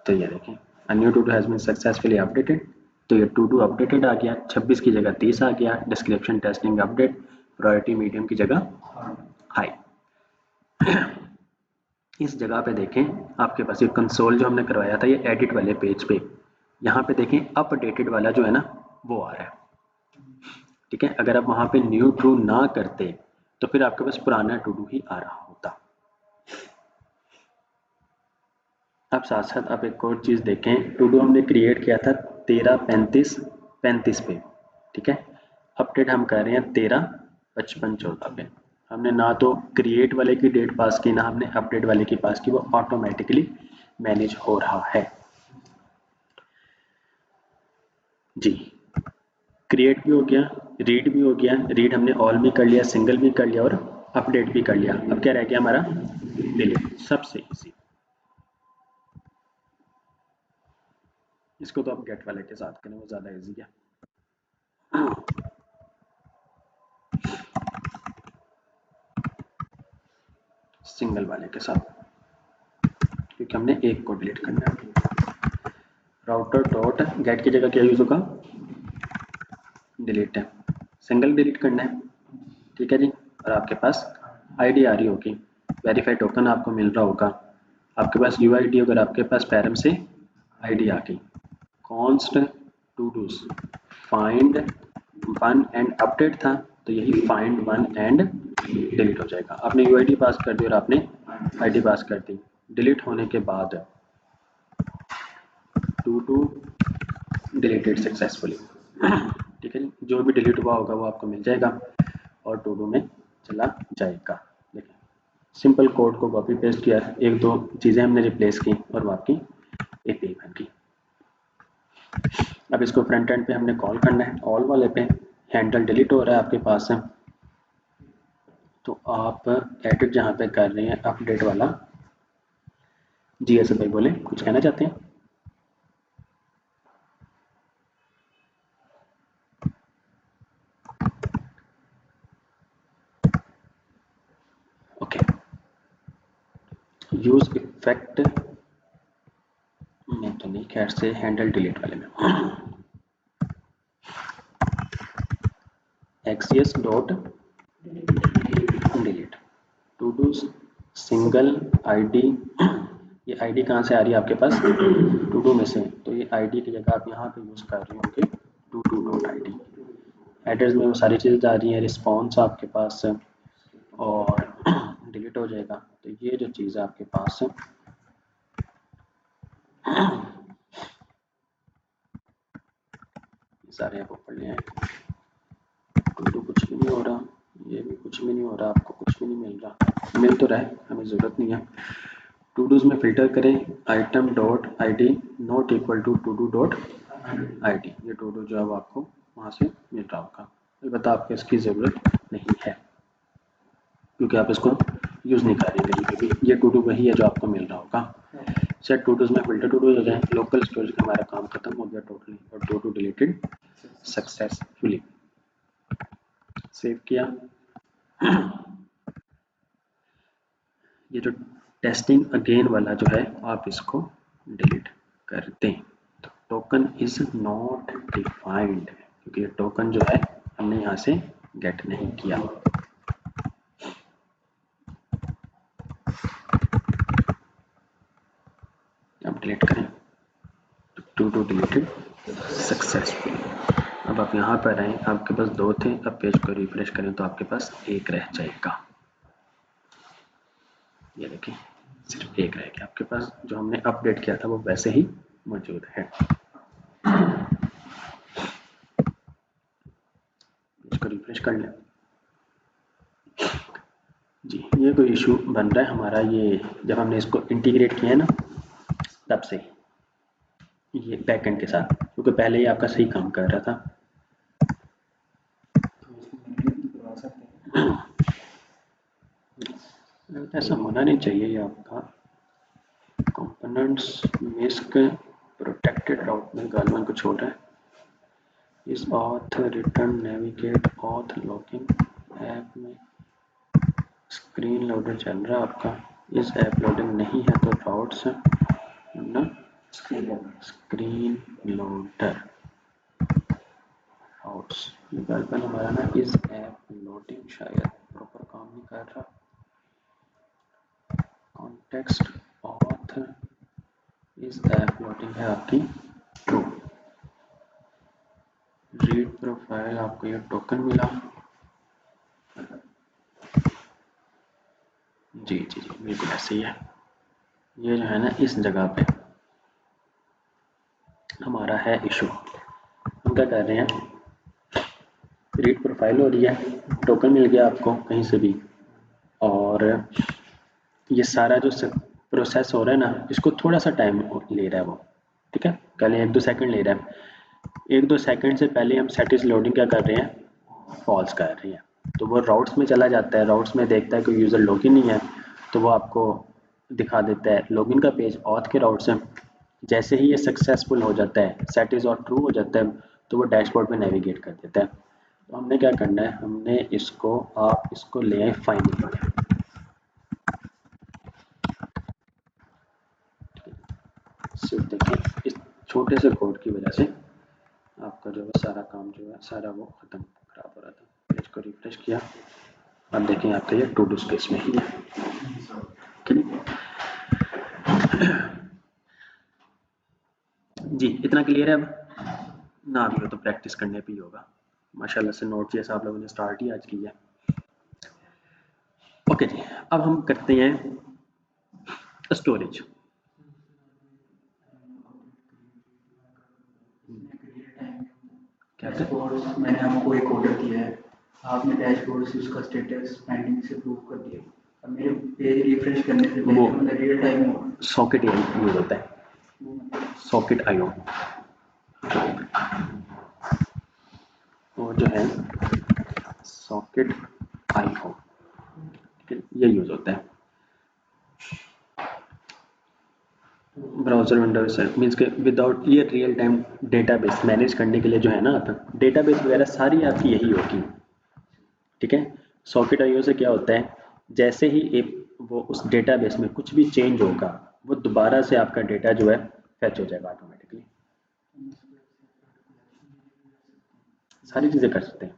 तो ये देखें a new to do has been successfully updated, तो ये टू डू अपडेटेड आ गया, 26 की जगह 30 आ गया। Description testing update, priority medium की जगह हाई। इस जगह पे देखें आपके पास ये कंसोल जो हमने करवाया था, ये एडिट वाले पेज पे, यहाँ पे देखें अपडेटेड वाला जो है ना वो आ रहा है। ठीक है, अगर आप वहाँ पे न्यू ट्रू ना करते तो फिर आपके पास पुराना टू डू ही आ रहा होता। अब साथ साथ आप एक और चीज़ देखें, टू डू हमने क्रिएट किया था 13/35/35 पे। ठीक है, अपडेट हम कर रहे हैं 13/55/14 पे। हमने ना तो क्रिएट वाले की डेट पास की, ना हमने अपडेट वाले की पास की, वो ऑटोमेटिकली मैनेज हो रहा है जी। क्रिएट भी हो गया, रीड भी हो गया, रीड हमने ऑल भी कर लिया, सिंगल भी कर लिया और अपडेट भी कर लिया। अब क्या रह गया हमारा, डिलीट। सबसे इजी। इसको तो आप गेट वाले के साथ करें, वो ज़्यादा इजी है। सिंगल वाले के साथ, क्योंकि हमने एक को डिलीट करना है। राउटर डॉट गेट की जगह क्या यूज होगा, डिलीट है। सिंगल डिलीट करना है, ठीक है जी। और आपके पास आईडी आ रही होगी, वेरीफाइड टोकन आपको मिल रहा होगा। आपके पास यूआईडी, अगर आपके पास पैरम से आईडी आ गई, const to dos find one and update था, तो यही फाइंड वन एंड डिलीट हो जाएगा। आपने यूआईडी पास कर दी और आपने आईडी पास कर दी, डिलीट होने के बाद टू टू डिलीटेड सक्सेसफुली, ठीक है जी। जो भी डिलीट हुआ होगा वो आपको मिल जाएगा और टू डू में चला जाएगा। देखिए सिंपल कोड को कॉपी पेस्ट किया, एक दो चीज़ें हमने रिप्लेस की और वो आपकी एपीआई बन गई। अब इसको फ्रंट एंड पे हमने कॉल करना है, ऑल वाले पे हैंडल डिलीट हो रहा है आपके पास से, तो आप एडिट जहाँ पे कर रहे हैं अपडेट वाला, जी एस भाई बोले कुछ कहना चाहते हैं। ओके, यूज इफेक्ट में तो नहीं, खैर से हैंडल डिलीट वाले में axios dot delete to do single ID. ये आईडी कहाँ से आ रही है आपके पास, टू डू में से, तो ये आईडी की जगह आप यहाँ पे यूज़ कर रहे होंगे to do dot ID. Address में वो सारी चीज़ें आ रही हैं, रिस्पॉन्स आपके पास और डिलीट हो जाएगा। तो ये जो चीज़ है आपके पास सारे आपको पढ़ने हैं। टू कुछ भी नहीं हो रहा, ये भी कुछ भी नहीं हो रहा, आपको कुछ भी नहीं मिल रहा, मिल तो रहा है, हमें ज़रूरत नहीं है। टू डूज में फिल्टर करें item dot I D not equal to do dot I D. ये टू डू जो है वो आपको वहाँ से मिल रहा होगा, अलबत्ता आपको इसकी ज़रूरत नहीं है क्योंकि आप इसको यूज़ नहीं कर रहे कहीं पे भी। ये टू डू वही है जो आपको मिल रहा होगा। सेट टू डूज में फिल्टर टू डूज हो जाए, लोकल स्टोरेज का हमारा काम खत्म हो गया टोटली और to do deleted successfully. Save किया। ये जो टेस्टिंग अगेन वाला जो है आप इसको डिलीट कर दें। तो टोकन इज नॉट डिफाइंड, क्योंकि ये टोकन जो है हमने यहाँ से गेट नहीं किया। अब डिलीट करें, टू टू डिलीटेड सक्सेसफुली। अब आप यहाँ पर आए, आपके पास दो थे, अब पेज को रिफ्रेश करें तो आपके पास एक रह जाएगा। ये देखिए सिर्फ एक रह गया आपके पास, जो हमने अपडेट किया था वो वैसे ही मौजूद है। इसको रिफ्रेश कर लें जी। ये कोई इशू बन रहा है हमारा, ये जब हमने इसको इंटीग्रेट किया है ना तब से, ये बैकएंड के साथ, क्योंकि पहले ही आपका सही काम कर रहा था। ऐसा होना नहीं चाहिए ये आपका कंपोनेंट्स मिस्क प्रोटेक्टेड राउट में गालवन को छोड़ रहा है। इस auth return navigate auth logging app में स्क्रीन लोडर चल रहा है आपका, इस ऐप लोडिंग नहीं है तो राउट्स ना स्क्रीन लोडर राउट्स। गालवन हमारा ना इस ऐप लोडिंग शायद प्रॉपर काम नहीं कर रहा। कॉन्टेक्स्ट ऑथ इस ऐप लोडिंग है आपकी ट्रू। रीड प्रोफाइल आपको ये टोकन मिला, जी जी जी बिल्कुल ऐसे ही है। ये जो है ना इस जगह पे हमारा है इशू। हम क्या कर रहे हैं, रीड प्रोफाइल हो रही है, टोकन मिल गया आपको कहीं से भी, और ये सारा जो प्रोसेस हो रहा है ना, इसको थोड़ा सा टाइम ले रहा है वो, ठीक है, पहले 1-2 सेकंड ले रहा है। 1-2 सेकंड से पहले हम सेट इज लोडिंग क्या कर रहे हैं, फॉल्स कर रही है, तो वो राउट्स में चला जाता है, राउट्स में देखता है कि यूज़र लॉगिन नहीं है, तो वो आपको दिखा देता है लॉगिन का पेज ऑथ के राउट से। जैसे ही ये सक्सेसफुल हो जाता है, सेट इज़ और ट्रू हो जाता है, तो वो डैशबोर्ड में नेविगेट कर देता है। तो हमने क्या करना है, हमने इसको आप इसको ले आए फाइनल में। सिर्फ देखिए इस छोटे से कोड की वजह से आपका जो है सारा काम जो है सारा वो ख़त्म खराब हो रहा था। पेज को रिफ्रेश किया, अब देखें आपका ये टू डू स्पेस में ही है। ठीक है जी, इतना क्लियर है अब ना? भी हो तो प्रैक्टिस करने पे ही होगा। माशाल्लाह से नोट जैसा आप लोगों ने स्टार्ट ही आज किया। ओके जी, अब हम करते हैं स्टोरेज। क्या डैशबोर्ड मैंने आपको एक ऑर्डर किया है, आपने डैशबोर्ड से उसका स्टेटस पेंडिंग से प्रूव कर दिया, अब मेरे पेज रिफ्रेश करने से वो पहले रियल टाइम होगा। सॉकेट यूज होता है, सॉकेट आईओ, वो जो है सॉकेट आईओ, ठीक है, ये यूज होता है। ब्राउजर विंडो से मीन्स के विदाउट ये रियल टाइम डेटाबेस मैनेज करने के लिए जो है ना, डेटाबेस वगैरह सारी आपकी यही होगी। ठीक है, सॉकेट आईओ से क्या होता है, जैसे ही एक वो उस डेटाबेस में कुछ भी चेंज होगा, वो दोबारा से आपका डेटा जो है फैच हो जाएगा ऑटोमेटिकली। सारी चीज़ें कर सकते हैं,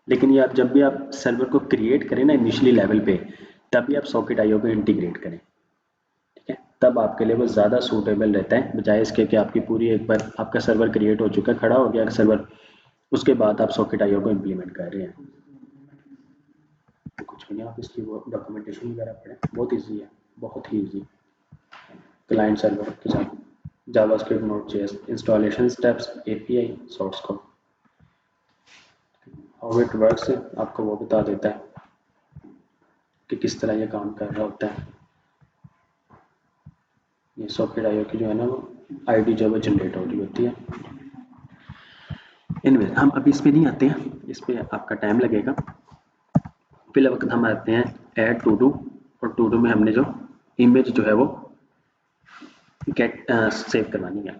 लेकिन ये आप जब भी आप सर्वर को क्रिएट करें ना इनिशियली लेवल पे, तभी आप सॉकेट आईओ को इंटीग्रेट करें। ठीक है, तब आपके लिए वो ज़्यादा सूटेबल रहता है, बजाय इसके कि आपकी पूरी एक बार आपका सर्वर क्रिएट हो चुका है, खड़ा हो गया सर्वर, उसके बाद आप सॉकेट आईओ को इम्प्लीमेंट कर रहे हैं। कुछ भी नहीं, आप इसकी वो डॉक्यूमेंटेशन वगैरह पढ़ें, बहुत ईजी है, बहुत ही ईजी। क्लाइंट सर्वर के साथ JavaScript, Node JS, installation steps, API, source code, how it works आपको वो बता देता है कि किस तरह ये काम कर रहा होता है। ये सॉकेट आईओ की जो है ना वो आईडी जो है वो जनरेट हो रही होती है। एनीवे हम अभी इस पे नहीं आते हैं, इस पे आपका टाइम लगेगा। पहले वक्त हम आते हैं ऐड टू डू, और टू डू में हमने जो इमेज जो है वो गेट सेव करवानी है।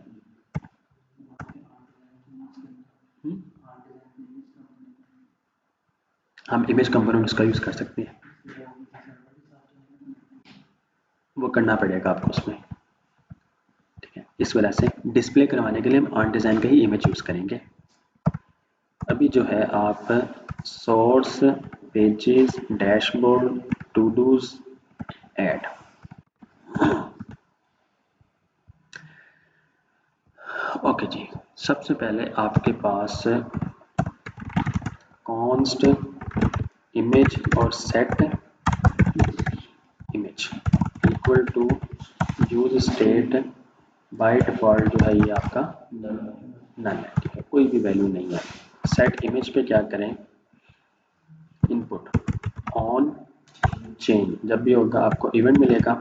हम इमेज कंपोनेंट्स का यूज़ कर सकते हैं, वो करना पड़ेगा आपको उसमें। ठीक है, इस वजह से डिस्प्ले करवाने के लिए हम ऑन डिज़ाइन का ही इमेज यूज़ करेंगे। अभी जो है आप source, pages, dashboard, to dos, add. Okay जी, सबसे पहले आपके पास कॉन्स्ट इमेज और set image equal to use state, by default जो है ये आपका नल है। ठीक है, कोई भी वैल्यू नहीं है। सेट इमेज पे क्या करें, इनपुट ऑन चेंज, जब भी होगा आपको इवेंट मिलेगा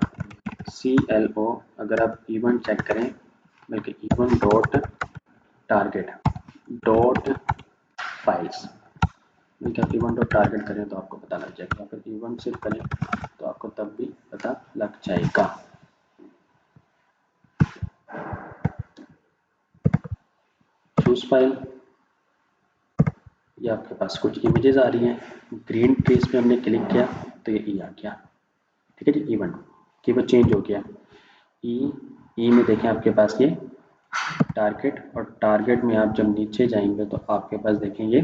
CLO। अगर आप इवेंट चेक करें, बल्कि event dot target dot files, ठीक है, इवेंट डॉट टारगेट करें तो आपको पता लग जाएगा, फिर इवेंट सिर्फ करें तो आपको तब भी पता लग जाएगा। चूज फाइल, ये आपके पास कुछ इमेजेस आ रही हैं, ग्रीन ट्रीज पे हमने क्लिक किया तो ये ई आ गया। ठीक है जी, इवेंट कि वो चेंज हो गया। ई में देखें आपके पास ये टारगेट, और टारगेट में आप जब नीचे जाएंगे तो आपके पास देखें ये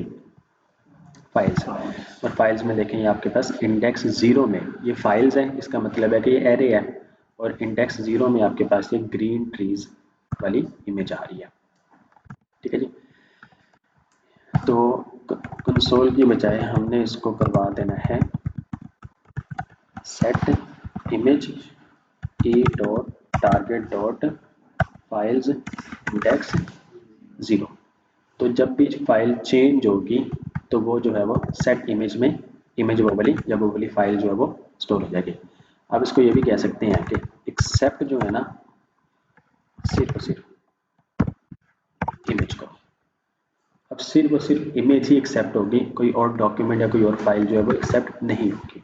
फाइल्स, और फाइल्स में देखें ये आपके पास इंडेक्स 0 में ये फाइल्स हैं, इसका मतलब है कि ये एरे है, और इंडेक्स 0 में आपके पास ये ग्रीन ट्रीज वाली इमेज आ रही है। ठीक है जी, तो कंसोल की बजाय हमने इसको करवा देना है set image A dot target dot files index 0। तो जब भी फाइल चेंज होगी तो वो जो है वो सेट इमेज में इमेज वो वाली फाइल जो है वो स्टोर हो जाएगी। अब इसको ये भी कह सकते हैं कि एक्सेप्ट जो है ना सिर्फ इमेज को, अब सिर्फ और सिर्फ इमेज ही एक्सेप्ट होगी, कोई और डॉक्यूमेंट या कोई और फाइल जो है वो एक्सेप्ट नहीं होगी।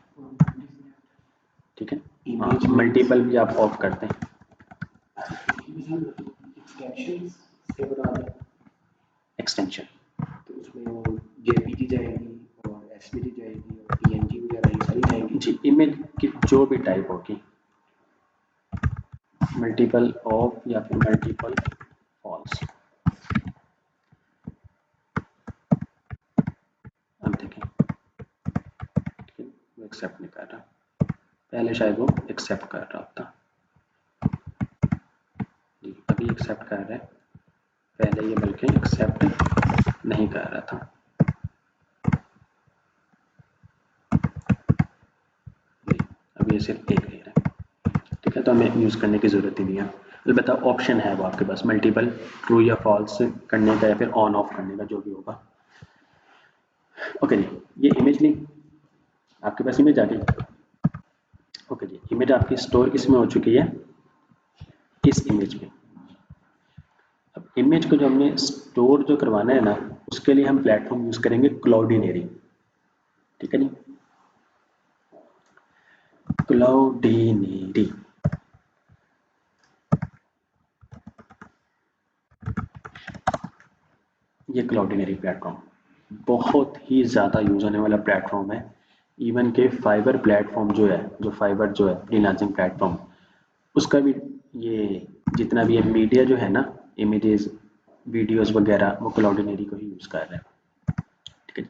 ठीक है, हाँ, मल्टीपल भी आप ऑफ करते हैं। एक्सटेंशन तो उसमें वो जेपीजी जाएगी और एसवीजी जाएगी और पीएनजी वगैरह ये सारी जाएंगी जी, इमेज की जो भी टाइप होगी, मल्टीपल ऑफ या फिर मल्टीपल फॉल्स। अब देखें, ठीक है, वो एक्सेप्ट नहीं कर रहा, पहले शायद वो एक्सेप्ट कर रहा था जी, अभी एक्सेप्ट कर रहा है, पहले ये बल्कि एक्सेप्ट नहीं कर रहा था। अब ये सिर्फ एक ले रहा है, ठीक है, तो हमें यूज़ करने की ज़रूरत ही नहीं है। अलबत्ता ऑप्शन है वो आपके पास मल्टीपल ट्रू या फॉल्स करने का या फिर ऑन ऑफ करने का, जो भी होगा। ओके जी, ये इमेज नहीं, आपके पास इमेज आ गई। ओके जी, इमेज आपकी स्टोर किसमें हो चुकी है, इस इमेज में। अब इमेज को जो हमने स्टोर जो करवाना है ना, उसके लिए हम प्लेटफॉर्म यूज़ करेंगे क्लाउडिनेरी। ठीक है जी, क्लाउडिनेरी। ये क्लाउडिनेरी प्लेटफॉर्म बहुत ही ज़्यादा यूज होने वाला प्लेटफॉर्म है। इवन के फाइबर प्लेटफॉर्म जो है, जो फाइबर जो है फ्रीलांसिंग प्लेटफॉर्म, उसका भी ये जितना भी है मीडिया जो है ना, इमेजेस वीडियोस वगैरह, वो क्लाउडिनेरी को ही यूज़ कर रहे हैं। ठीक है,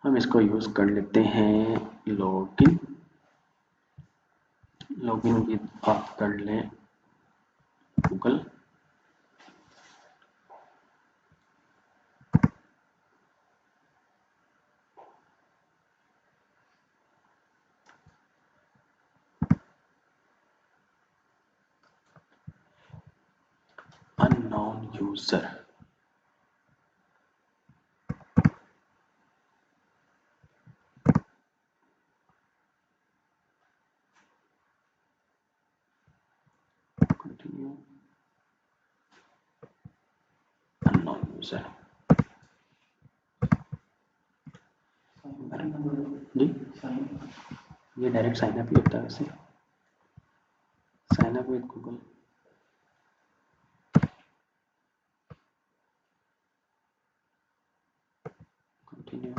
हम इसको यूज़ कर लेते हैं लॉगिन। लॉगिन की आप कर लें Google. Unknown user, continue, unknown user जी, ये डायरेक्ट साइन अप ही होता है वैसे, sign up with Google. Continue,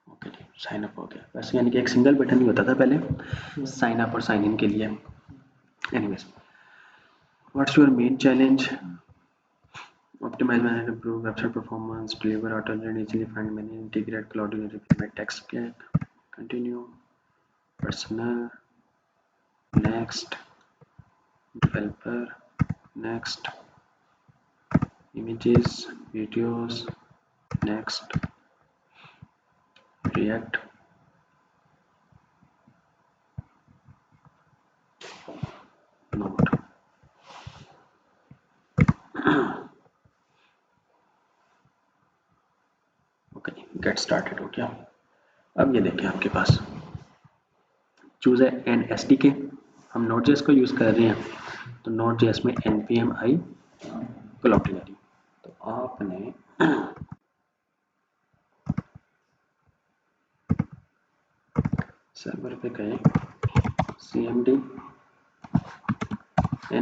okay जी, साइन अप हो गया। वैसे यानी कि एक सिंगल बटन ही होता था पहले साइन अप और साइन इन के लिए। Anyways, what's your main challenge? Optimize and improve website performance, deliver alternate, easily find many, integrate Cloudinary with my text click, continue, personal, next, developer, next, images, videos, next, React, Node. Okay, get started हो गया। अब ये देखिए आपके पास choose है N S T के, हम note JS को यूज़ कर रहे हैं, तो नोट जेएस में npm आई क्लाउडिनेरी। तो आपने सर्वर पे गए, cmd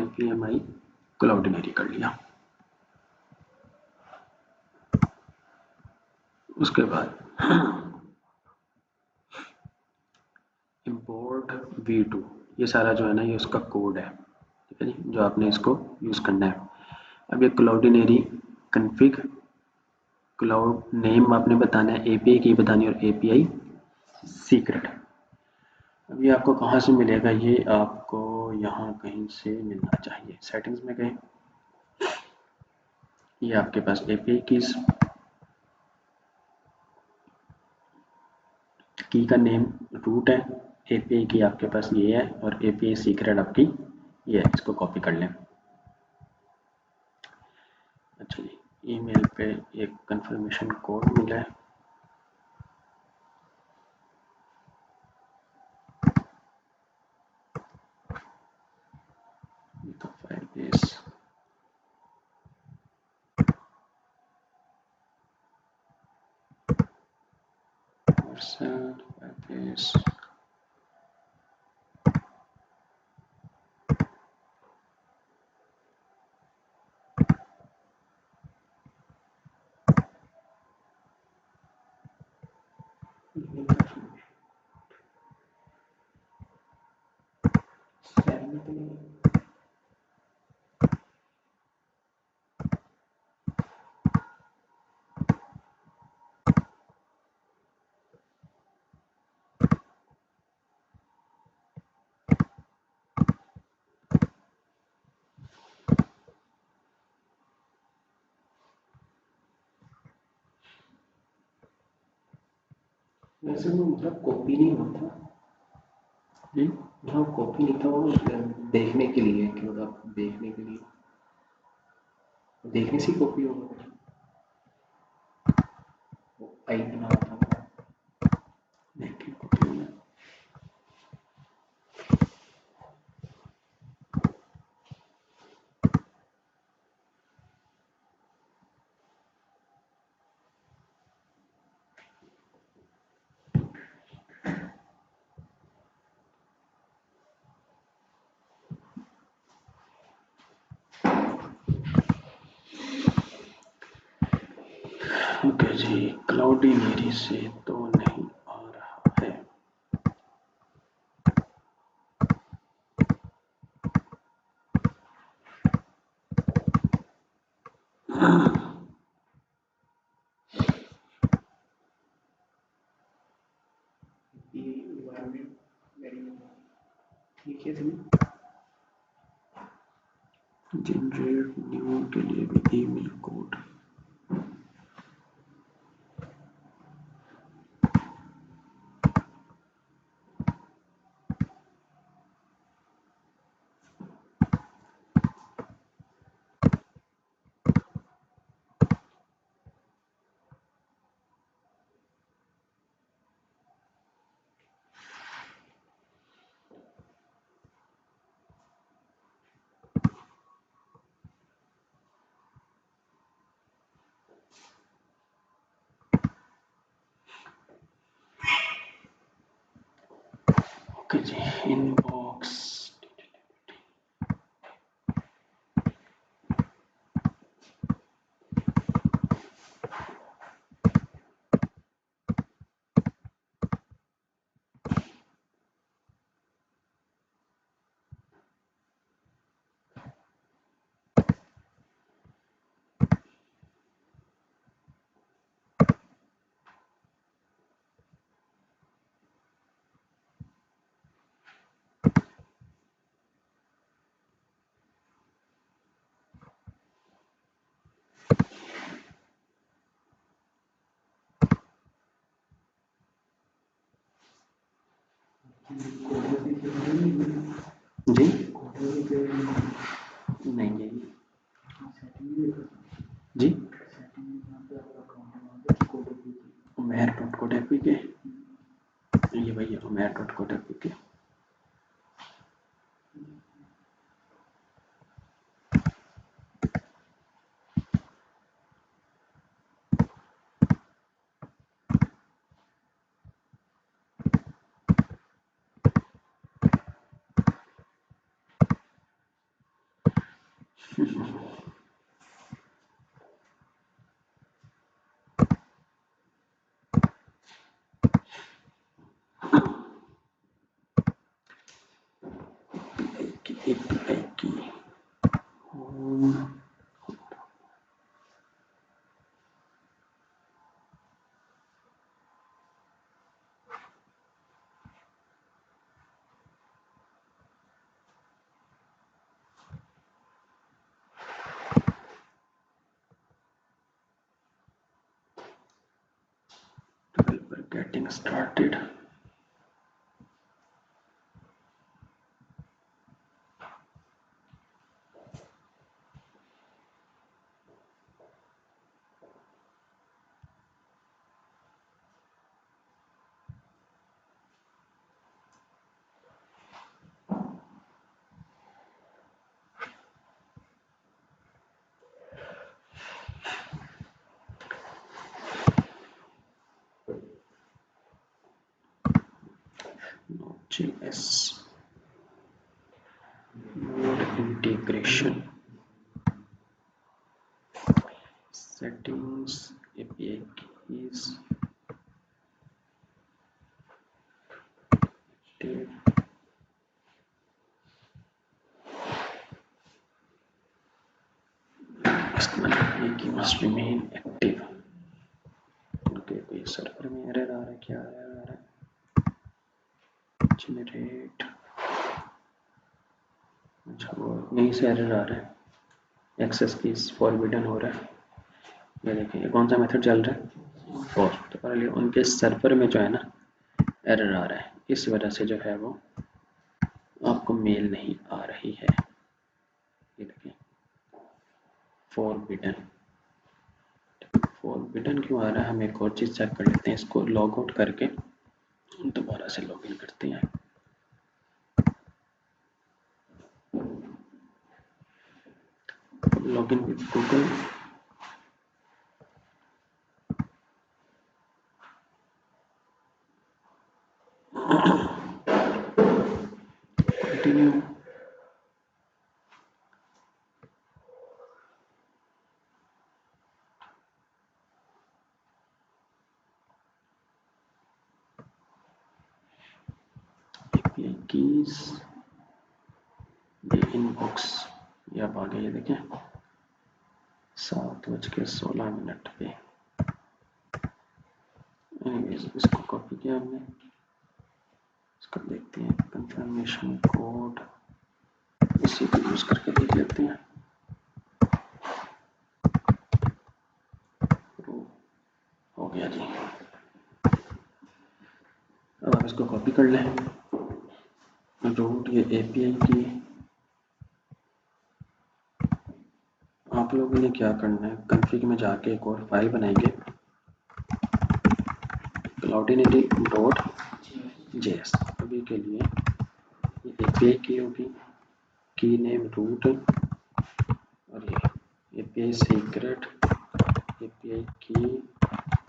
npm आई क्लाउडिनेरी कर लिया। उसके बाद import v2, ये सारा जो है ना, ये उसका कोड है। ठीक है जी, जो आपने इसको यूज़ करना है। अब ये क्लाउडिनेरी कन्फिग, क्लाउड नेम आपने बताना है, एपीआई की बतानी है और एपीआई सीक्रेट। अब ये आपको कहाँ से मिलेगा? ये आपको यहाँ कहीं से मिलना चाहिए, सेटिंग्स में गए, ये आपके पास एपीआई की का नेम रूट है, एपीआई की आपके पास ये है और एपीआई सीक्रेट आपकी ये है। इसको कॉपी कर लें। अच्छा जी, ईमेल पे एक कंफर्मेशन कोड मिला है, this. Percent by this. वैसे वो मतलब कॉपी नहीं होता जी मतलब कॉपी नहीं था वो देखने के लिए कि मतलब देखने के लिए देखने से कॉपी होगा वो आई बना था देखिए कॉपी में ओके जी, क्लाउडी मेरी से तो नहीं आ रहा है। ये एनवायरनमेंट वेरी ठीक है सभी जनरेट न्यू के लिए भी ईमेल कोड। ओके जी, इनबॉक्स जी नहीं है जी उमेर डॉट कोड एपी के ये भैया उमेर डॉट कोड एपी के एपीआई की developer getting started. JS node integration settings API keys active customer API key must remain active. Okay कोई सर्वर में एरर आ रहा है, क्या एरर आ रहा है? जनरेट, अच्छा वो यहीं से एरर आ रहा है, एक्सेस कीज फॉरबिडन हो रहा है। ये देखिए ये कौन सा मेथड चल रहा है, फॉर। तो पहले उनके सर्वर में जो है ना एरर आ रहा है, इस वजह से जो है वो आपको मेल नहीं आ रही है। ये देखिए फॉरबिडन, फॉरबिडन क्यों आ रहा है, हम एक और चीज़ चेक कर लेते हैं। इसको लॉग आउट करके दोबारा से लॉग इन करते हैं। Log in with Google, continue, API keys, ये इनबॉक्स, ये अब आ गया, ये देखें 7:16 पे। एनीवेज इसको कॉपी किया हमने, इसको देखते हैं कंफर्मेशन कोड, इसी को यूज करके देख लेते हैं। हो गया जी, अब आप इसको कॉपी कर लें। रूट ये API की, आप लोगों ने क्या करना है, कॉन्फ़िग में जाके एक और फाइल बनाएंगे cloudinity.js। अभी के लिए ये API की होगी, की नेम रूट, और ये API सीक्रेट, API की,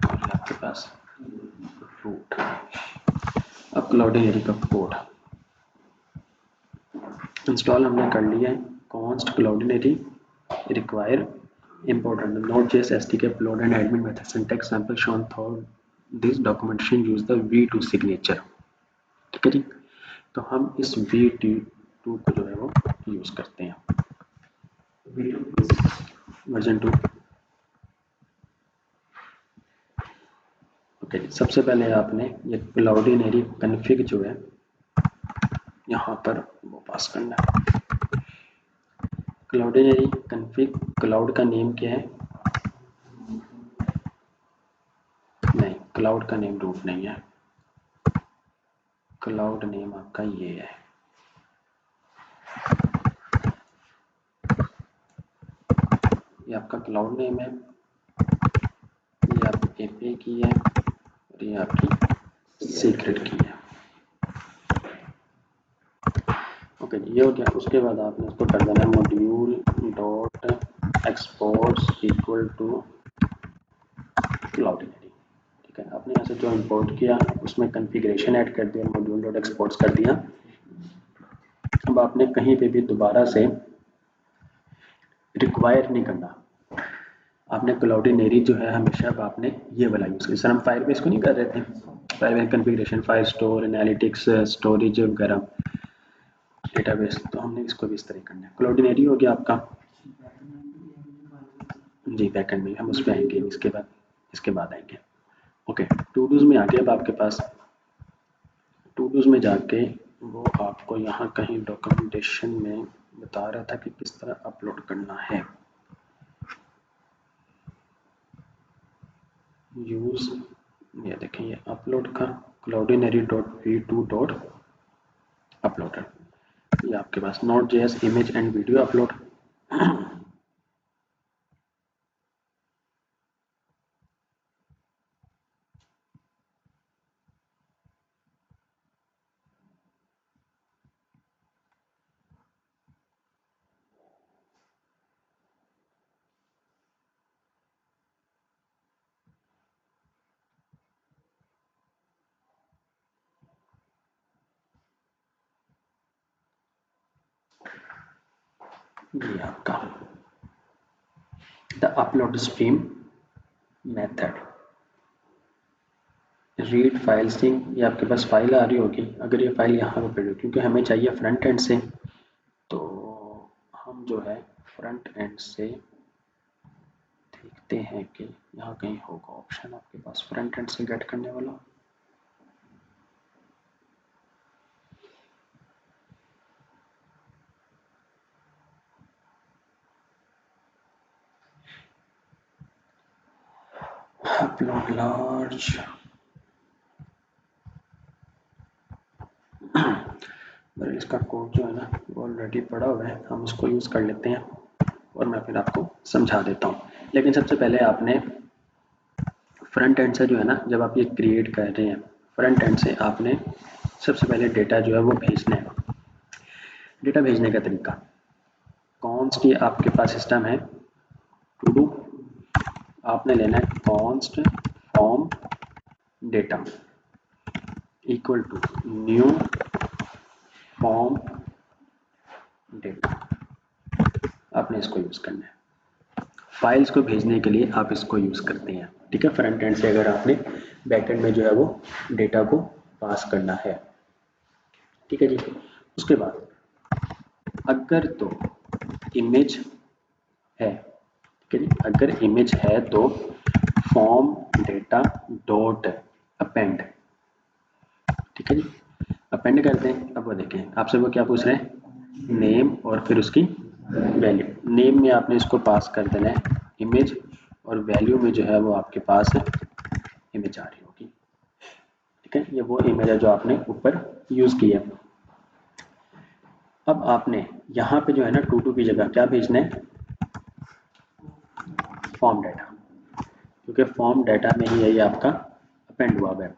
और आपके पास रूट। अब क्लाउडिनेरी का कोड इंस्टॉल हमने कर लिया है। Const Cloudinary require important Node.js SDK upload and admin method syntax sample shown through this documentation use the v2 signature। ठीक है जी, तो हम इस v2 को जो है वो यूज करते हैं, वर्जन 2। ओके, सबसे पहले आपने ये क्लाउडिनेरी कॉन्फ़िग जो है यहाँ पर वो पास करना है। क्लाउडिनेरी कॉन्फ़िग, क्लाउड का नेम क्या है, नहीं क्लाउड का नेम रूट नहीं है, क्लाउड नेम आपका ये है, ये आपका क्लाउड नेम है, ये आपकी API की है, और ये आपकी सीक्रेट की है। ओके ये हो गया। उसके बाद आपने इसको कर देना है module dot exports equal to Cloudinary. ठीक है, आपने यहाँ से जो इंपोर्ट किया उसमें कॉन्फ़िगरेशन ऐड कर दिया, मॉड्यूल डॉट एक्सपोर्ट्स कर दिया। अब आपने कहीं पे भी दोबारा से रिक्वायर नहीं करना, आपने क्लाउडिनेरी जो है हमेशा अब आपने ये वाला यूज़ किया। सर हम फाइल बेस को नहीं कर रहे थे, file base configuration, file store, analytics, storage वगैरह, डेटाबेस, तो हमने इसको भी इस तरह करना है। क्लाउडिनेरी हो गया आपका जी, बैकएंड में हम उस पर आएंगे इसके बाद आएंगे। ओके, टू डूज में आ गया। अब आपके पास टू डूज में जाके वो आपको यहाँ कहीं डॉक्यूमेंटेशन में बता रहा था कि किस तरह अपलोड करना है। यूज, ये देखें ये अपलोड का cloudinary.v2.uploader, ये आपके पास Node.js image and video upload. ये आपका the upload stream method, read file sync, ये आपके पास फाइल आ रही होगी। अगर ये फाइल यहाँ पे पड़ी, क्योंकि हमें चाहिए फ्रंट एंड से, तो हम जो है फ्रंट एंड से देखते हैं कि यहाँ कहीं होगा ऑप्शन आपके पास फ्रंट एंड से गेट करने वाला। अपलोड लार्ज, मेरे इसका कोड जो है ना वो ऑलरेडी पड़ा हुआ है, हम उसको यूज़ कर लेते हैं और मैं फिर आपको समझा देता हूँ। लेकिन सबसे पहले आपने फ्रंट एंड से जो है ना, जब आप ये क्रिएट कर रहे हैं फ्रंट एंड से, आपने सबसे पहले डेटा जो है वो भेजना है। डेटा भेजने का तरीका, कॉन्स्ट की आपके पास सिस्टम है टू डू, आपने लेना है const form data equal to new form data, आपने इसको यूज़ करना है। फाइल्स को भेजने के लिए आप इसको यूज़ करते हैं, ठीक है। फ्रंट एंड से अगर आपने बैक एंड में जो है वो डेटा को पास करना है, ठीक है जी। उसके बाद अगर तो इमेज है, ठीक है जी, अगर इमेज है तो फॉर्म डेटा डॉट अपेंड, ठीक है जी, अपेंड करते हैं। अब वो देखें आपसे वो क्या पूछ रहे हैं, नेम और फिर उसकी वैल्यू। नेम में आपने इसको पास कर देना है इमेज, और वैल्यू में जो है वो आपके पास इमेज आ रही होगी, ठीक है। ये वो इमेज है जो आपने ऊपर यूज़ की है। अब आपने यहाँ पे जो है ना टू टू की जगह क्या भेजना है, फॉर्म डाटा, क्योंकि फॉर्म डाटा में ही है ये आपका अपेंड हुआ है।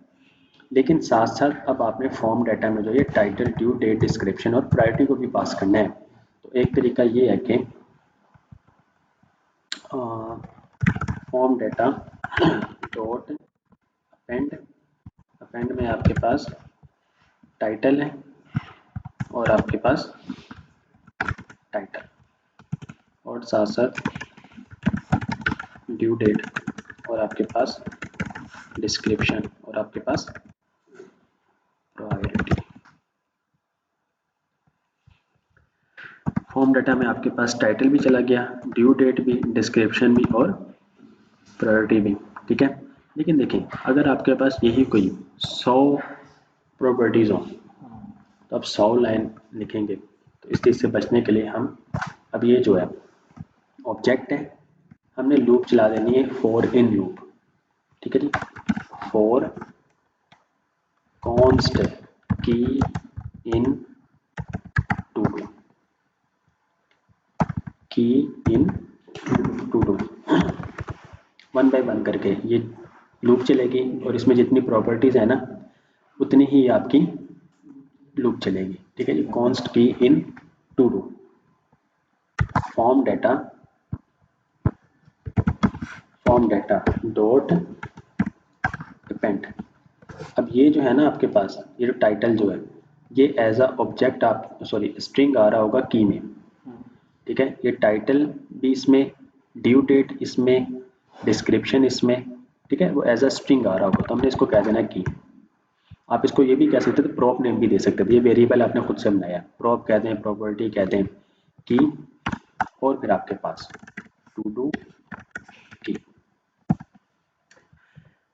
लेकिन साथ साथ अब आपने फॉर्म डाटा में जो ये टाइटल, ड्यू डेट, डिस्क्रिप्शन और प्रायोरिटी को भी पास करना है। तो एक तरीका ये है कि form data dot append, append में आपके पास टाइटल है और आपके पास टाइटल, और साथ साथ ड्यू डेट, और आपके पास डिस्क्रिप्शन, और आपके पास प्रायोरिटी। फॉर्म डाटा में आपके पास टाइटल भी चला गया, ड्यू डेट भी, डिस्क्रिप्शन भी और प्रायोरिटी भी, ठीक है। लेकिन देखिए अगर आपके पास यही कोई 100 प्रॉपर्टीज हो तो आप 100 लाइन लिखेंगे, तो इस चीज़ से बचने के लिए हम अब ये जो है ऑब्जेक्ट है, हमने लूप चला देनी है फॉर इन लूप, ठीक है जी। For const key in to do, key in to do, one by one करके ये लूप चलेगी, और इसमें जितनी प्रॉपर्टीज है ना उतनी ही आपकी लूप चलेगी, ठीक है जी। Const key in to do, form data dot append. अब ये जो है ना आपके पास ये जो टाइटल जो है ये एज अ ऑब्जेक्ट, आप सॉरी स्ट्रिंग आ रहा होगा की में, ठीक है। ये टाइटल भी इसमें, ड्यू डेट इसमें, डिस्क्रिप्शन इसमें, ठीक है, वो एज अ स्ट्रिंग आ रहा होगा, तो हमने इसको कह देना की। आप इसको ये भी कह सकते थे, प्रॉप नेम भी दे सकते थे, ये वेरिएबल आपने खुद से बनाया, प्रॉप कहते हैं, प्रॉपर्टी कहते हैं, की, और फिर आपके पास टू डू की।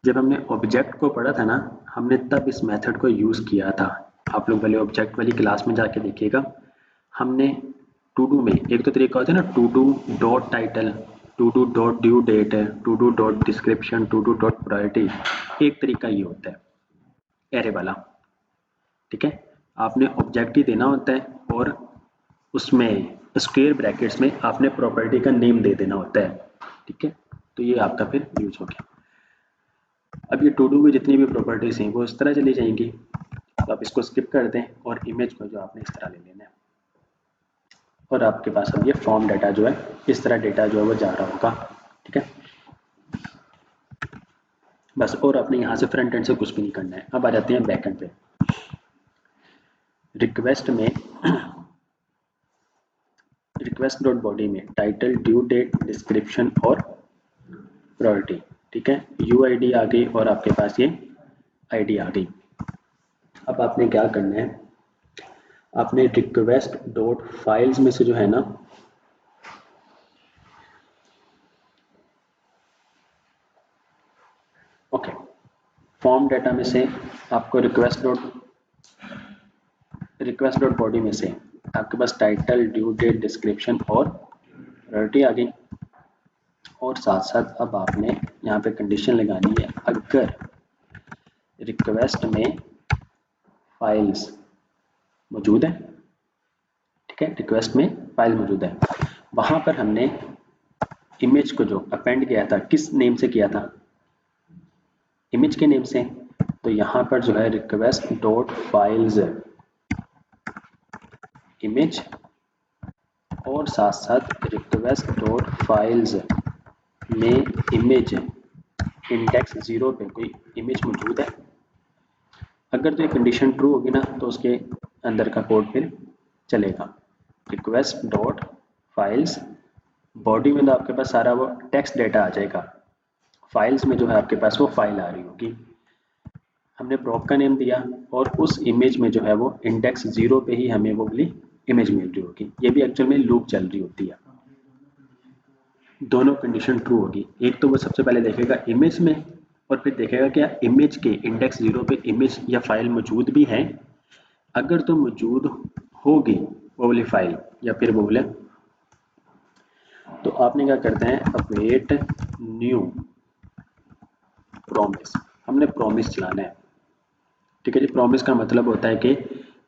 जब हमने ऑब्जेक्ट को पढ़ा था ना, हमने तब इस मेथड को यूज़ किया था। आप लोग पहले ऑब्जेक्ट वाली क्लास में जाके देखिएगा, हमने टू डू में एक तो तरीका होता है ना, to do dot title, to do dot due date, to do dot description, to do dot priority. एक तरीका ये होता है एरे वाला, ठीक है। आपने ऑब्जेक्ट ही देना होता है और उसमें स्क्वायर ब्रैकेट्स में आपने प्रॉपर्टी का नेम दे देना होता है, ठीक है। तो ये आपका फिर यूज हो गया। अब ये टू डू में जितनी भी प्रॉपर्टीज हैं वो इस तरह चली जाएंगी, तो आप इसको स्किप कर दें और इमेज को जो आपने इस तरह ले लेना है, और आपके पास अब ये फॉर्म डाटा जो है इस तरह डेटा जो है वो जा रहा होगा, ठीक है। बस, और आपने यहाँ से फ्रंट एंड से कुछ भी नहीं करना है। अब आ जाते हैं बैक एंड पे। रिक्वेस्ट डॉट बॉडी में टाइटल, ड्यू डेट, डिस्क्रिप्शन और प्रायोरिटी, ठीक है, UID आ गई और आपके पास ये ID आ गई। अब आपने क्या करना है, आपने रिक्वेस्ट डॉट फाइल्स में से जो है ना ओके, फॉर्म डाटा में से आपको रिक्वेस्ट डॉट बॉडी में से आपके पास टाइटल, ड्यू डेट, डिस्क्रिप्शन और प्रायोरिटी आ गई। और साथ साथ अब आपने यहाँ पे कंडीशन लगानी है, अगर रिक्वेस्ट में फाइल्स मौजूद है, ठीक है, रिक्वेस्ट में फाइल मौजूद है, वहां पर हमने इमेज को जो अपेंड किया था किस नेम से किया था, इमेज के नेम से। तो यहाँ पर जो है रिक्वेस्ट डॉट फाइल्स इमेज और साथ साथ रिक्वेस्ट डॉट फाइल्स में इमेज इंडेक्स 0 पे कोई इमेज मौजूद है। अगर तो ये कंडीशन ट्रू होगी ना तो उसके अंदर का कोड फिर चलेगा। रिक्वेस्ट डॉट फाइल्स बॉडी में तो आपके पास सारा वो टेक्स्ट डेटा आ जाएगा, फाइल्स में जो है आपके पास वो फाइल आ रही होगी। हमने प्रॉप का नेम दिया और उस इमेज में जो है वो इंडेक्स 0 पे ही हमें वो वाली इमेज मिल रही होगी। ये भी एक्चुअल में लूप चल रही होती है। दोनों कंडीशन ट्रू होगी। एक तो वो सबसे पहले देखेगा इमेज में और फिर देखेगा क्या इमेज के इंडेक्स 0 पे इमेज या फाइल मौजूद भी है। अगर तो मौजूद होगी वो वाली फाइल या फिर वो बोले, तो आपने क्या करते हैं, अवेट न्यू प्रॉमिस, हमने प्रॉमिस चलाना है, ठीक है जी। प्रॉमिस का मतलब होता है कि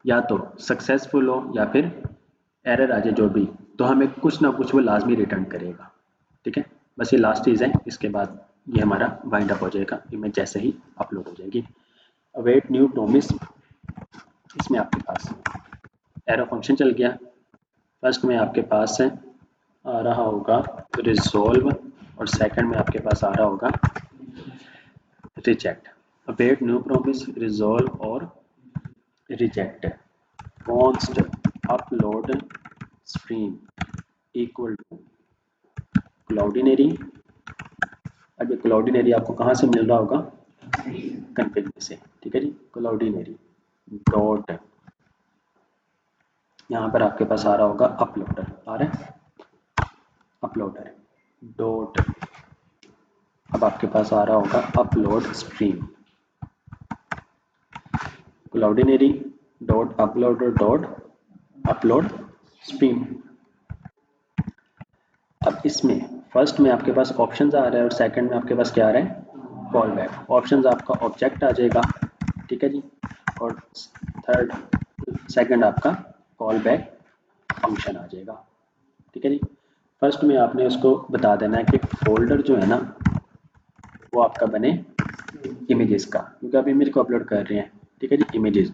या तो सक्सेसफुल हो या फिर एरर आ जाए जो भी, तो हमें कुछ ना कुछ वो लाजमी रिटर्न करेगा, ठीक है। बस ये लास्ट चीज़ है, इसके बाद ये हमारा वाइंड अप हो जाएगा, इमेज जैसे ही अपलोड हो जाएगी। अवेट न्यू प्रॉमिस, इसमें आपके पास एरो फंक्शन चल गया। फर्स्ट में आपके पास है आ रहा होगा रिजॉल्व और सेकंड में आपके पास आ रहा होगा reject. Await new promise, resolve और reject. Const upload stream equal to Cloudinary. अब ये क्लाउडिनरी आपको कहाँ से मिल रहा होगा, कॉन्फ़िग में से, ठीक है जी। क्लाउडिनरी डॉट, यहाँ पर आपके पास आ रहा होगा अपलोडर, आ रहा है अपलोडर डॉट, अब आपके पास आ रहा होगा upload stream, Cloudinary dot uploader dot upload stream. अब इसमें फर्स्ट में आपके पास ऑप्शंस आ रहा है और सेकंड में आपके पास क्या आ रहा है, कॉल बैक। ऑप्शंस आपका ऑब्जेक्ट आ जाएगा, ठीक है जी, और थर्ड सेकंड आपका कॉल बैक फंक्शन आ जाएगा, ठीक है जी। फर्स्ट में आपने उसको बता देना है कि फोल्डर जो है ना वो आपका बने इमेजेस का, क्योंकि आप इमेज को अपलोड कर रहे हैं, ठीक है जी, इमेजेस।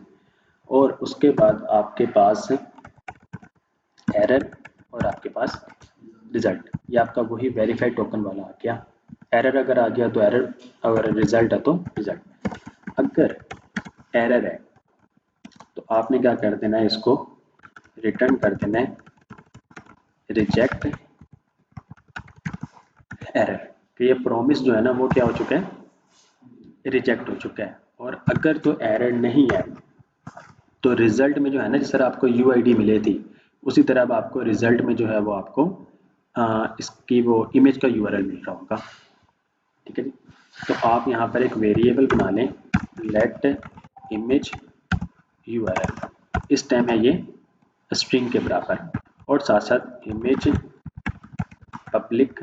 और उसके बाद आपके पास एरर और आपके पास रिजल्ट, ये आपका वही वेरीफाइड टोकन वाला आ गया। एरर अगर आ गया तो एरर, अगर रिजल्ट है तो रिजल्ट। अगर एरर है तो आपने क्या कर देना है, इसको रिटर्न कर देना है रिजेक्ट एरर, कि ये प्रॉमिस जो है ना वो क्या हो चुका है, रिजेक्ट हो चुका है। और अगर तो एरर नहीं है तो रिजल्ट में जो है ना, जिस तरह आपको UID मिले थी उसी तरह अब आपको रिजल्ट में जो है वो आपको इसकी वो इमेज का URL मिल रहा होगा, ठीक है जी। तो आप यहाँ पर एक वेरिएबल बना लें, लेट इमेज URL, इस टाइम है ये स्ट्रिंग के बराबर, और साथ साथ इमेज पब्लिक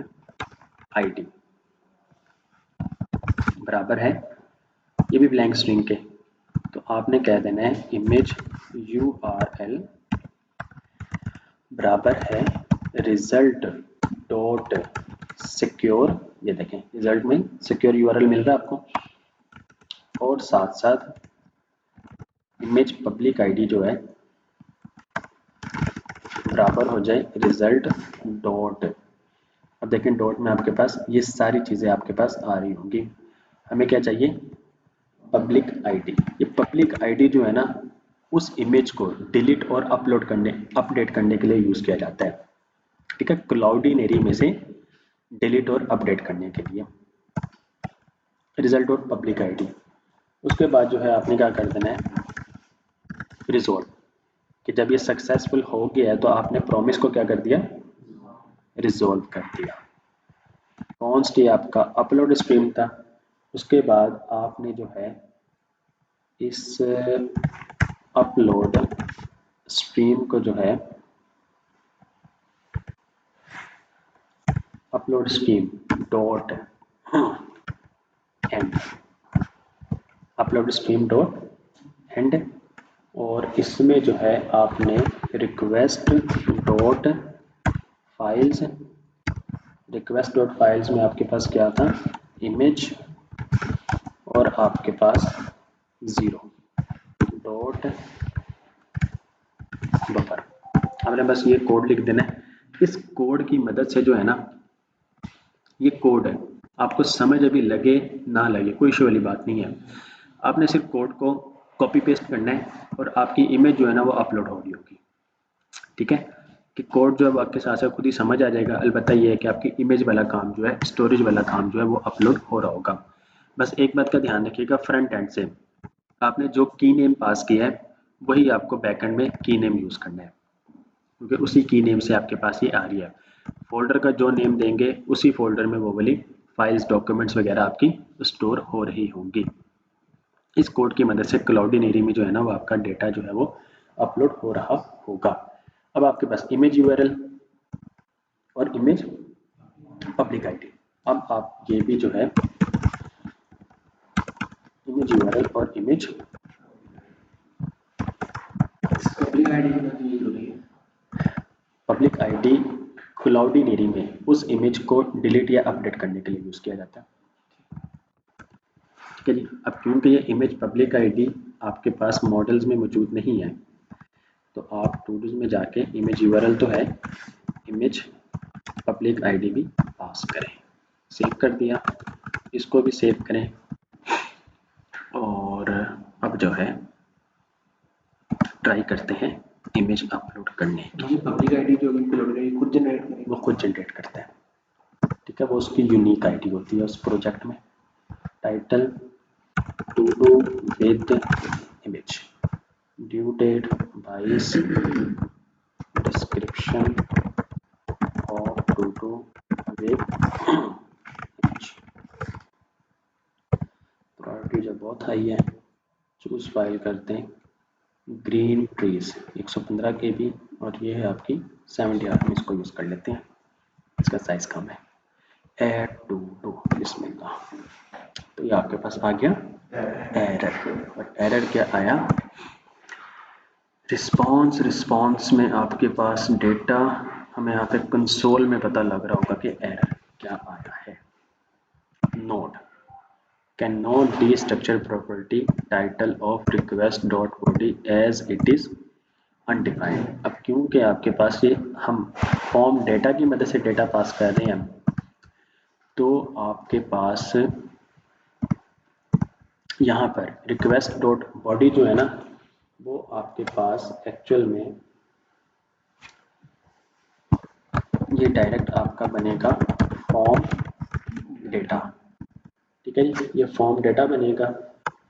ID बराबर है, ये भी ब्लैंक स्ट्रिंग के। तो आपने कह देना है इमेज URL बराबर है रिजल्ट डॉट सिक्योर, ये देखें रिजल्ट में सिक्योर URL मिल रहा है आपको, और साथ साथ इमेज पब्लिक ID जो है बराबर हो जाए रिजल्ट डॉट। अब देखें डॉट में आपके पास ये सारी चीज़ें आपके पास आ रही होंगी। हमें क्या चाहिए, पब्लिक ID। ये पब्लिक ID जो है ना उस इमेज को डिलीट और अपलोड करने अपडेट करने के लिए यूज़ किया जाता है। ठीक है, क्लाउडिनरी में से डिलीट और अपडेट करने के लिए। रिजल्ट और पब्लिक आईडी, उसके बाद जो है आपने क्या कर देना है, रिजॉल्व, कि जब ये सक्सेसफुल हो गया है तो आपने प्रॉमिस को क्या कर दिया, रिजॉल्व कर दिया। कॉन्स्ट ये आपका अपलोड स्ट्रीम था। उसके बाद आपने जो है इस अपलोड स्ट्रीम को जो है upload stream dot and, upload stream dot and, और इसमें जो है आपने request dot files, request dot files में आपके पास क्या था, इमेज, और आपके पास 0 डॉट बफर। हमने बस ये कोड लिख देना है। इस कोड की मदद से जो है ना, ये कोड है, आपको समझ अभी लगे ना लगे कोई इशू वाली बात नहीं है। आपने सिर्फ कोड को कॉपी पेस्ट करना है और आपकी इमेज जो है ना वो अपलोड हो रही होगी। ठीक है, कि कोड जो है वो आपके साथ साथ खुद ही समझ आ जाएगा। अलबत्ता ये है कि आपकी इमेज वाला काम जो है, स्टोरेज वाला काम जो है वो अपलोड हो रहा होगा। बस एक बात का ध्यान रखिएगा, फ्रंट एंड से आपने जो की नेम पास किया है वही आपको बैक एंड में की नेम यूज़ करना है, क्योंकि उसी की नेम से आपके पास ये आ रही है। फोल्डर का जो नेम देंगे उसी फोल्डर में वो वाली फाइल्स, डॉक्यूमेंट्स वगैरह आपकी स्टोर हो रही होंगी। इस कोड की मदद से क्लाउडिनरी में जो है ना वो आपका डेटा जो है वो अपलोड हो रहा होगा। अब आपके पास इमेज यूआरएल और इमेज पब्लिक आईडी। अब आप ये भी जो है इमेज यूआरएल और इमेज पब्लिक आईडी की बात नहीं हो रही है। पब्लिक आईडी क्लाउडिनरी में उस इमेज को डिलीट या अपडेट करने के लिए यूज़ किया जाता है। ठीक है जी। अब क्योंकि ये इमेज पब्लिक आईडी आपके पास मॉडल्स में मौजूद नहीं है, तो आप टूल्स में जाके इमेज यूआरएल तो है, इमेज पब्लिक आईडी भी पास करें। सेव कर दिया, इसको भी सेव करें, और अब जो है ट्राई करते हैं इमेज अपलोड करने की। ये पब्लिक आईडी जो लिंक लोड है खुद जनरेट करेगा, वो खुद जनरेट करता है। ठीक है, वो उसकी यूनिक आईडी होती है उस प्रोजेक्ट में। Title to do with image, due date 22, description of to do with image. Priority जो बहुत हाई है, चूज फाइल करते हैं, ग्रीन ट्रीज 115 KB, और ये है आपकी 70 हम इसको यूज़ कर लेते हैं, इसका साइज कम है। ऐड टू डू बिस्मिल्लाह, तो ये आपके पास आ गया एरर। और एरर क्या आया, रिस्पॉन्स। रिस्पॉन्स में आपके पास डेटा, हमें यहाँ पे कंसोल में पता लग रहा होगा कि एरर क्या आया है। Node can not destructure property title of request dot body as it is undefined। अब क्योंकि आपके पास ये हम फॉर्म डेटा की मदद से डेटा पास कर रहे हैं, तो आपके पास यहाँ पर रिक्वेस्ट डॉट बॉडी जो है ना, वो आपके पास एक्चुअल में ये डायरेक्ट आपका बनेगा फॉर्म डेटा। ठीक है जी, ये फॉर्म डेटा बनेगा,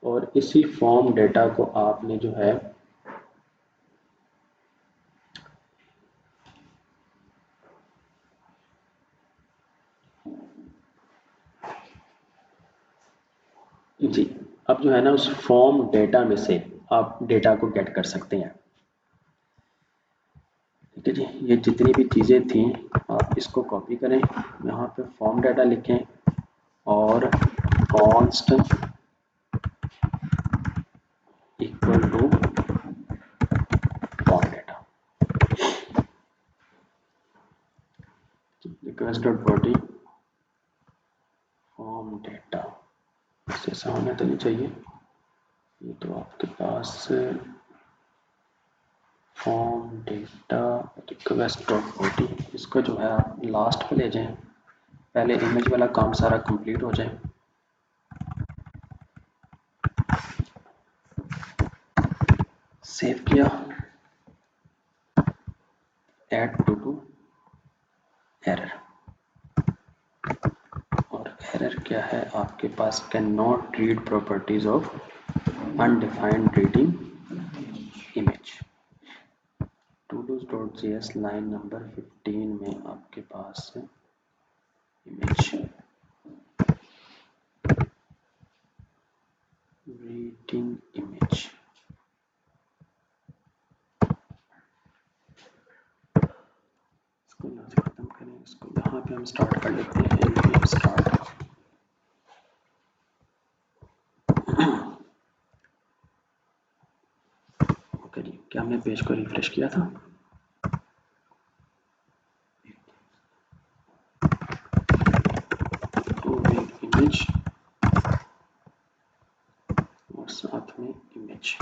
और इसी फॉर्म डेटा को आपने जो है जी, अब जो है ना उस फॉर्म डेटा में से आप डेटा को गेट कर सकते हैं। ठीक है जी, ये जितनी भी चीज़ें थी आप इसको कॉपी करें, यहाँ पे फॉर्म डाटा लिखें और const equal to form data, request dot body form data. इससे ऐसा होना तो नहीं चाहिए, ये तो आपके पास form data request dot body, इसको जो है आप लास्ट पे ले जाएं, पहले इमेज वाला काम सारा कंप्लीट हो जाए। सेव किया, ऐड टू डू, एरर। और एरर क्या है आपके पास, cannot read properties of undefined reading image. todos.js line number 15 में आपके पास इमेज रीडिंग इमेज, इसको यहाँ से खत्म करें, इसको यहाँ पे हम स्टार्ट कर लेते हैं, npm स्टार्ट। करिए, क्या हमने पेज को रिफ्रेश किया था? इमेज और साथ में इमेज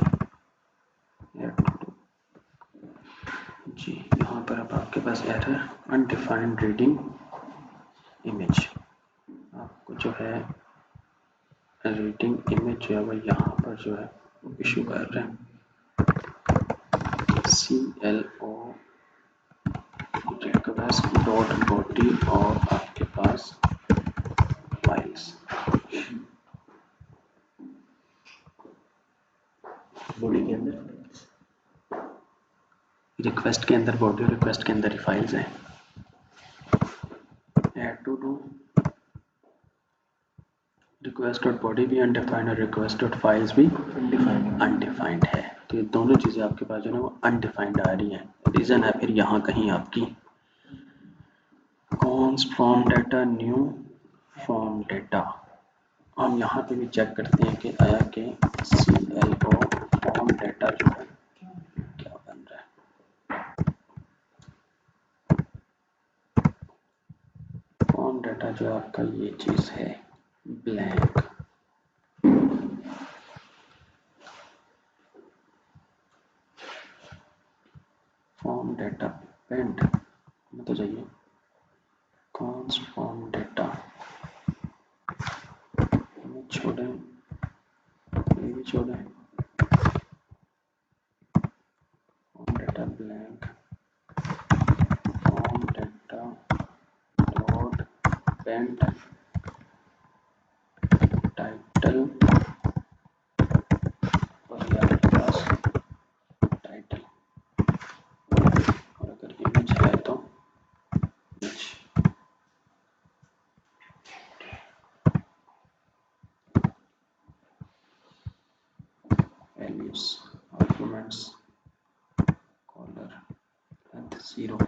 जी। यहाँ पर अब आपके पास एरर अनडिफाइंड रीडिंग इमेज, आपको जो है रीडिंग इमेज जो है वो यहाँ पर जो है इशू कर रहे हैं। CLO रिक्वेस्ट डॉट बॉडी और आपके पास फाइल्स, बॉडी के अंदर रिक्वेस्ट के अंदर बॉडी, रिक्वेस्ट के अंदर ही फाइल्स हैं। Add to do request dot body भी अनडिफाइंड और रिक्वेस्ट डॉट फाइल्स भी अनडिफाइंड है। तो ये दोनों चीज़ें आपके पास जो है वो अनडिफाइंड आ रही हैं। रीज़न है फिर यहाँ कहीं आपकी const form data new form data. हम यहाँ पे भी चेक करते हैं कि आया कि CLO फॉर्म डाटा जो है क्या बन रहा है। फॉर्म डाटा जो आपका ये चीज़ है ब्लैंक, फॉर्म डाटा पेंट में तो जाइए, कॉन्स्ट फॉर्म डाटा छोड़ें, ये भी छोड़ें, form data blank, form data dot append title और ये आपके पास टाइटल, और अगर इमेज है तो image. Values arguments caller length 0,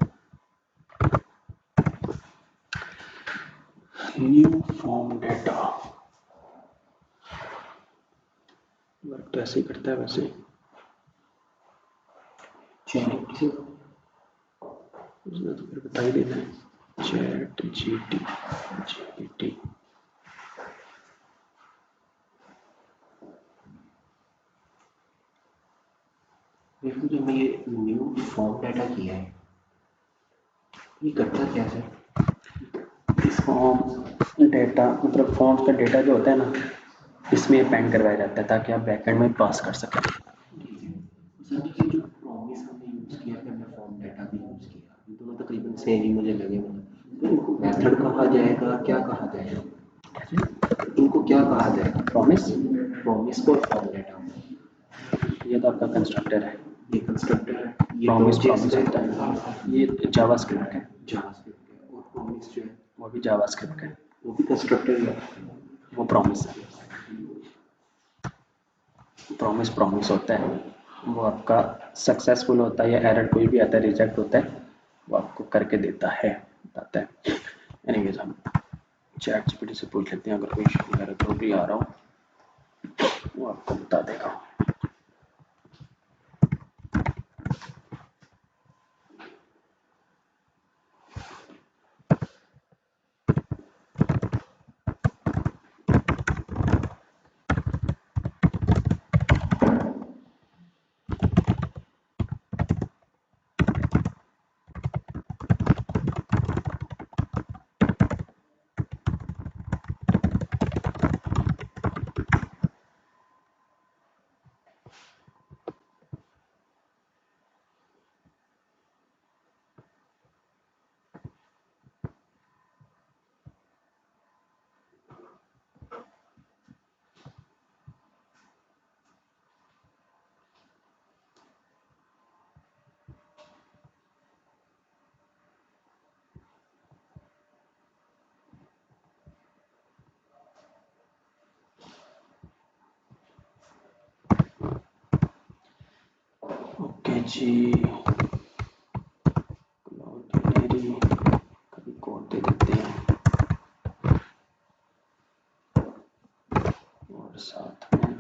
new form data. Work तो ऐसे ही करता है वैसे, उसने तो फिर बता ही देना है। ChatGPT देखो जो मैं ये न्यू फॉर्म डाटा किया है ये करता क्या सर? फॉर्म डेटा मतलब फॉर्म्स का डेटा जो होता है ना, इसमें अपेंड करवाया जाता है ताकि आप बैकएंड में पास कर सकें। सर ये जो प्रॉमिस हमने यूज़ किया फिर हमने फॉर्म डाटा भी यूज़ किया, ये दोनों तकरीबन सेम ही मुझे लगे। इनको मेथड कहा जाएगा, क्या कहा जाएगा, इनको क्या कहा जाएगा? प्रॉमिस को फॉर्म डाटा, ये तो आपका कंस्ट्रक्टर है, ये कंस्ट्रक्टर है, ये प्रॉमिस डॉट होता है, ये जावास्क्रिप्ट है, जावास्क्रिप्ट है, और प्रॉमिस जो है वो भी जावास्क्रिप्ट है, वो भी कंस्ट्रक्टर है, वो प्रॉमिस है। प्रॉमिस होता है, वो आपका सक्सेसफुल होता है या एरर कोई भी आता है, रिजेक्ट होता है, वो आपको करके देता है, बताता है। एनीवेज हम ChatGPT से पूछ लेते हैं, अगर कोई इशू वगैरह तो भी आ रहा हो वो आपको बता देगा। जी क्लाउडिनेरी कभी कोड दे देते हैं और साथ में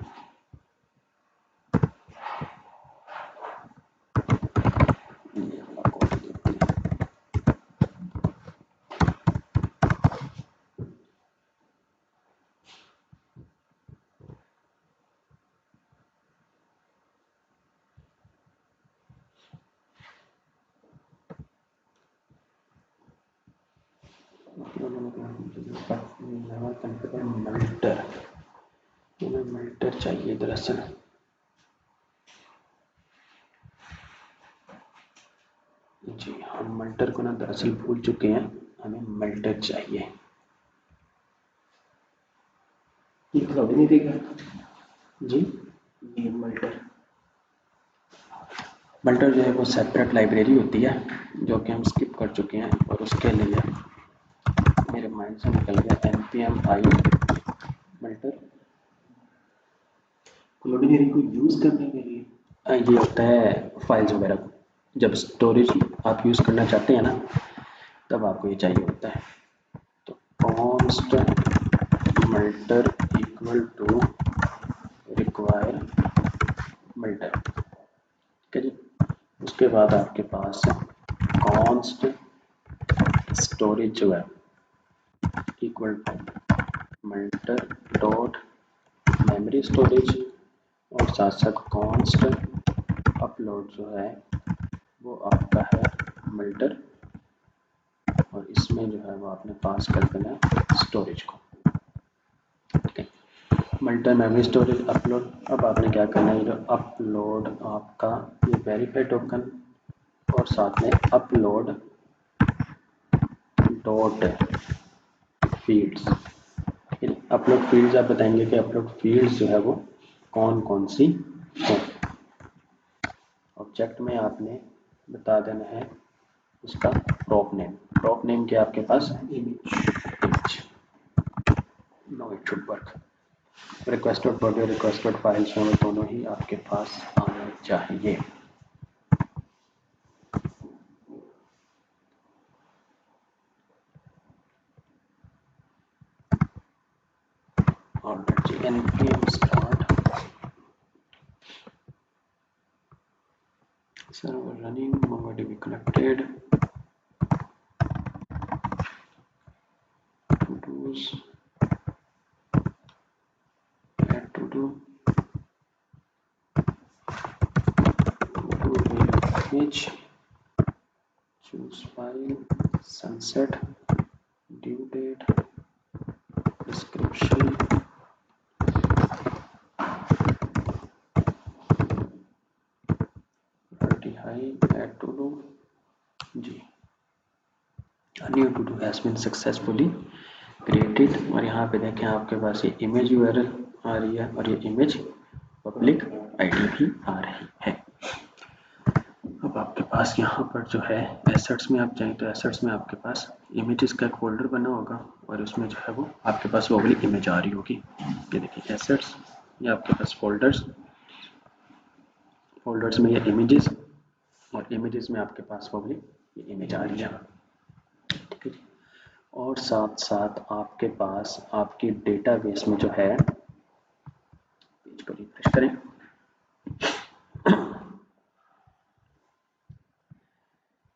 ये वाला कोड देते हैं। मल्टर, हमें मल्टर चाहिए दरअसल। जी हम मल्टर को ना दरअसल भूल चुके हैं, हमें मल्टर चाहिए। ये क्लाउडिनेरी का जी ये मल्टर मल्टर जो है वो सेपरेट लाइब्रेरी होती है जो कि हम स्किप कर चुके हैं, और उसके लिए मेरे माइंड से निकल गया npm i मल्टर। क्लाउडिनेरी को यूज करने के लिए ये होता है फाइल्स वगैरह को, जब स्टोरेज आप यूज़ करना चाहते हैं ना तब आपको ये चाहिए होता है। तो कॉन्स्ट मल्टर इक्वल टू रिक्वायर मल्टर, ठीक है जी। उसके बाद आपके पास कॉन्स्ट स्टोरेज जो है equal to multer dot memory storage, और साथ साथ कॉन्स्ट अपलोड जो है वो आपका है मल्टर, और इसमें जो है वो आपने पास कर देना है स्टोरेज को, ठीक है। मल्टर मेमोरी स्टोरेज अपलोड। अब आपने क्या करना है, जो अपलोड आपका ये वेरीफाई टोकन और साथ में अपलोड डॉट फील्ड्स, ठीक है। अपलोड फील्ड्स आप बताएंगे कि अपलोड फील्ड्स जो है वो कौन कौन सी है। ऑब्जेक्ट में आपने बता देना है उसका प्रॉप नेम। प्रॉप नेम क्या आपके पास image, no it should work. Requested body, requested files में दोनों ही आपके पास आने चाहिए। और npm start server running MongoDB connected to do's add to do image choose file sunset due date description priority high add to do जी। New to do has been successfully created, और यहाँ पे देखें आपके पास ये इमेज यूआरएल आ रही है और ये इमेज पब्लिक आईडी भी आ रही है। अब आपके पास यहाँ पर जो है एसेट्स में आप जाएं तो एसेट्स में आपके पास इमेजेस का एक फोल्डर बना होगा, और उसमें जो है वो आपके पास वो वाली इमेज आ रही होगी। ये देखिए एसेट्स, ये आपके पास फोल्डर्स, फोल्डर्स में ये इमेजेस, और इमेजेस में आपके पास वो वाली ये इमेज आ रही है, ठीक है जी। और साथ साथ आपके पास आपकी डेटाबेस में जो है, पेज को रिफ्रेश करें,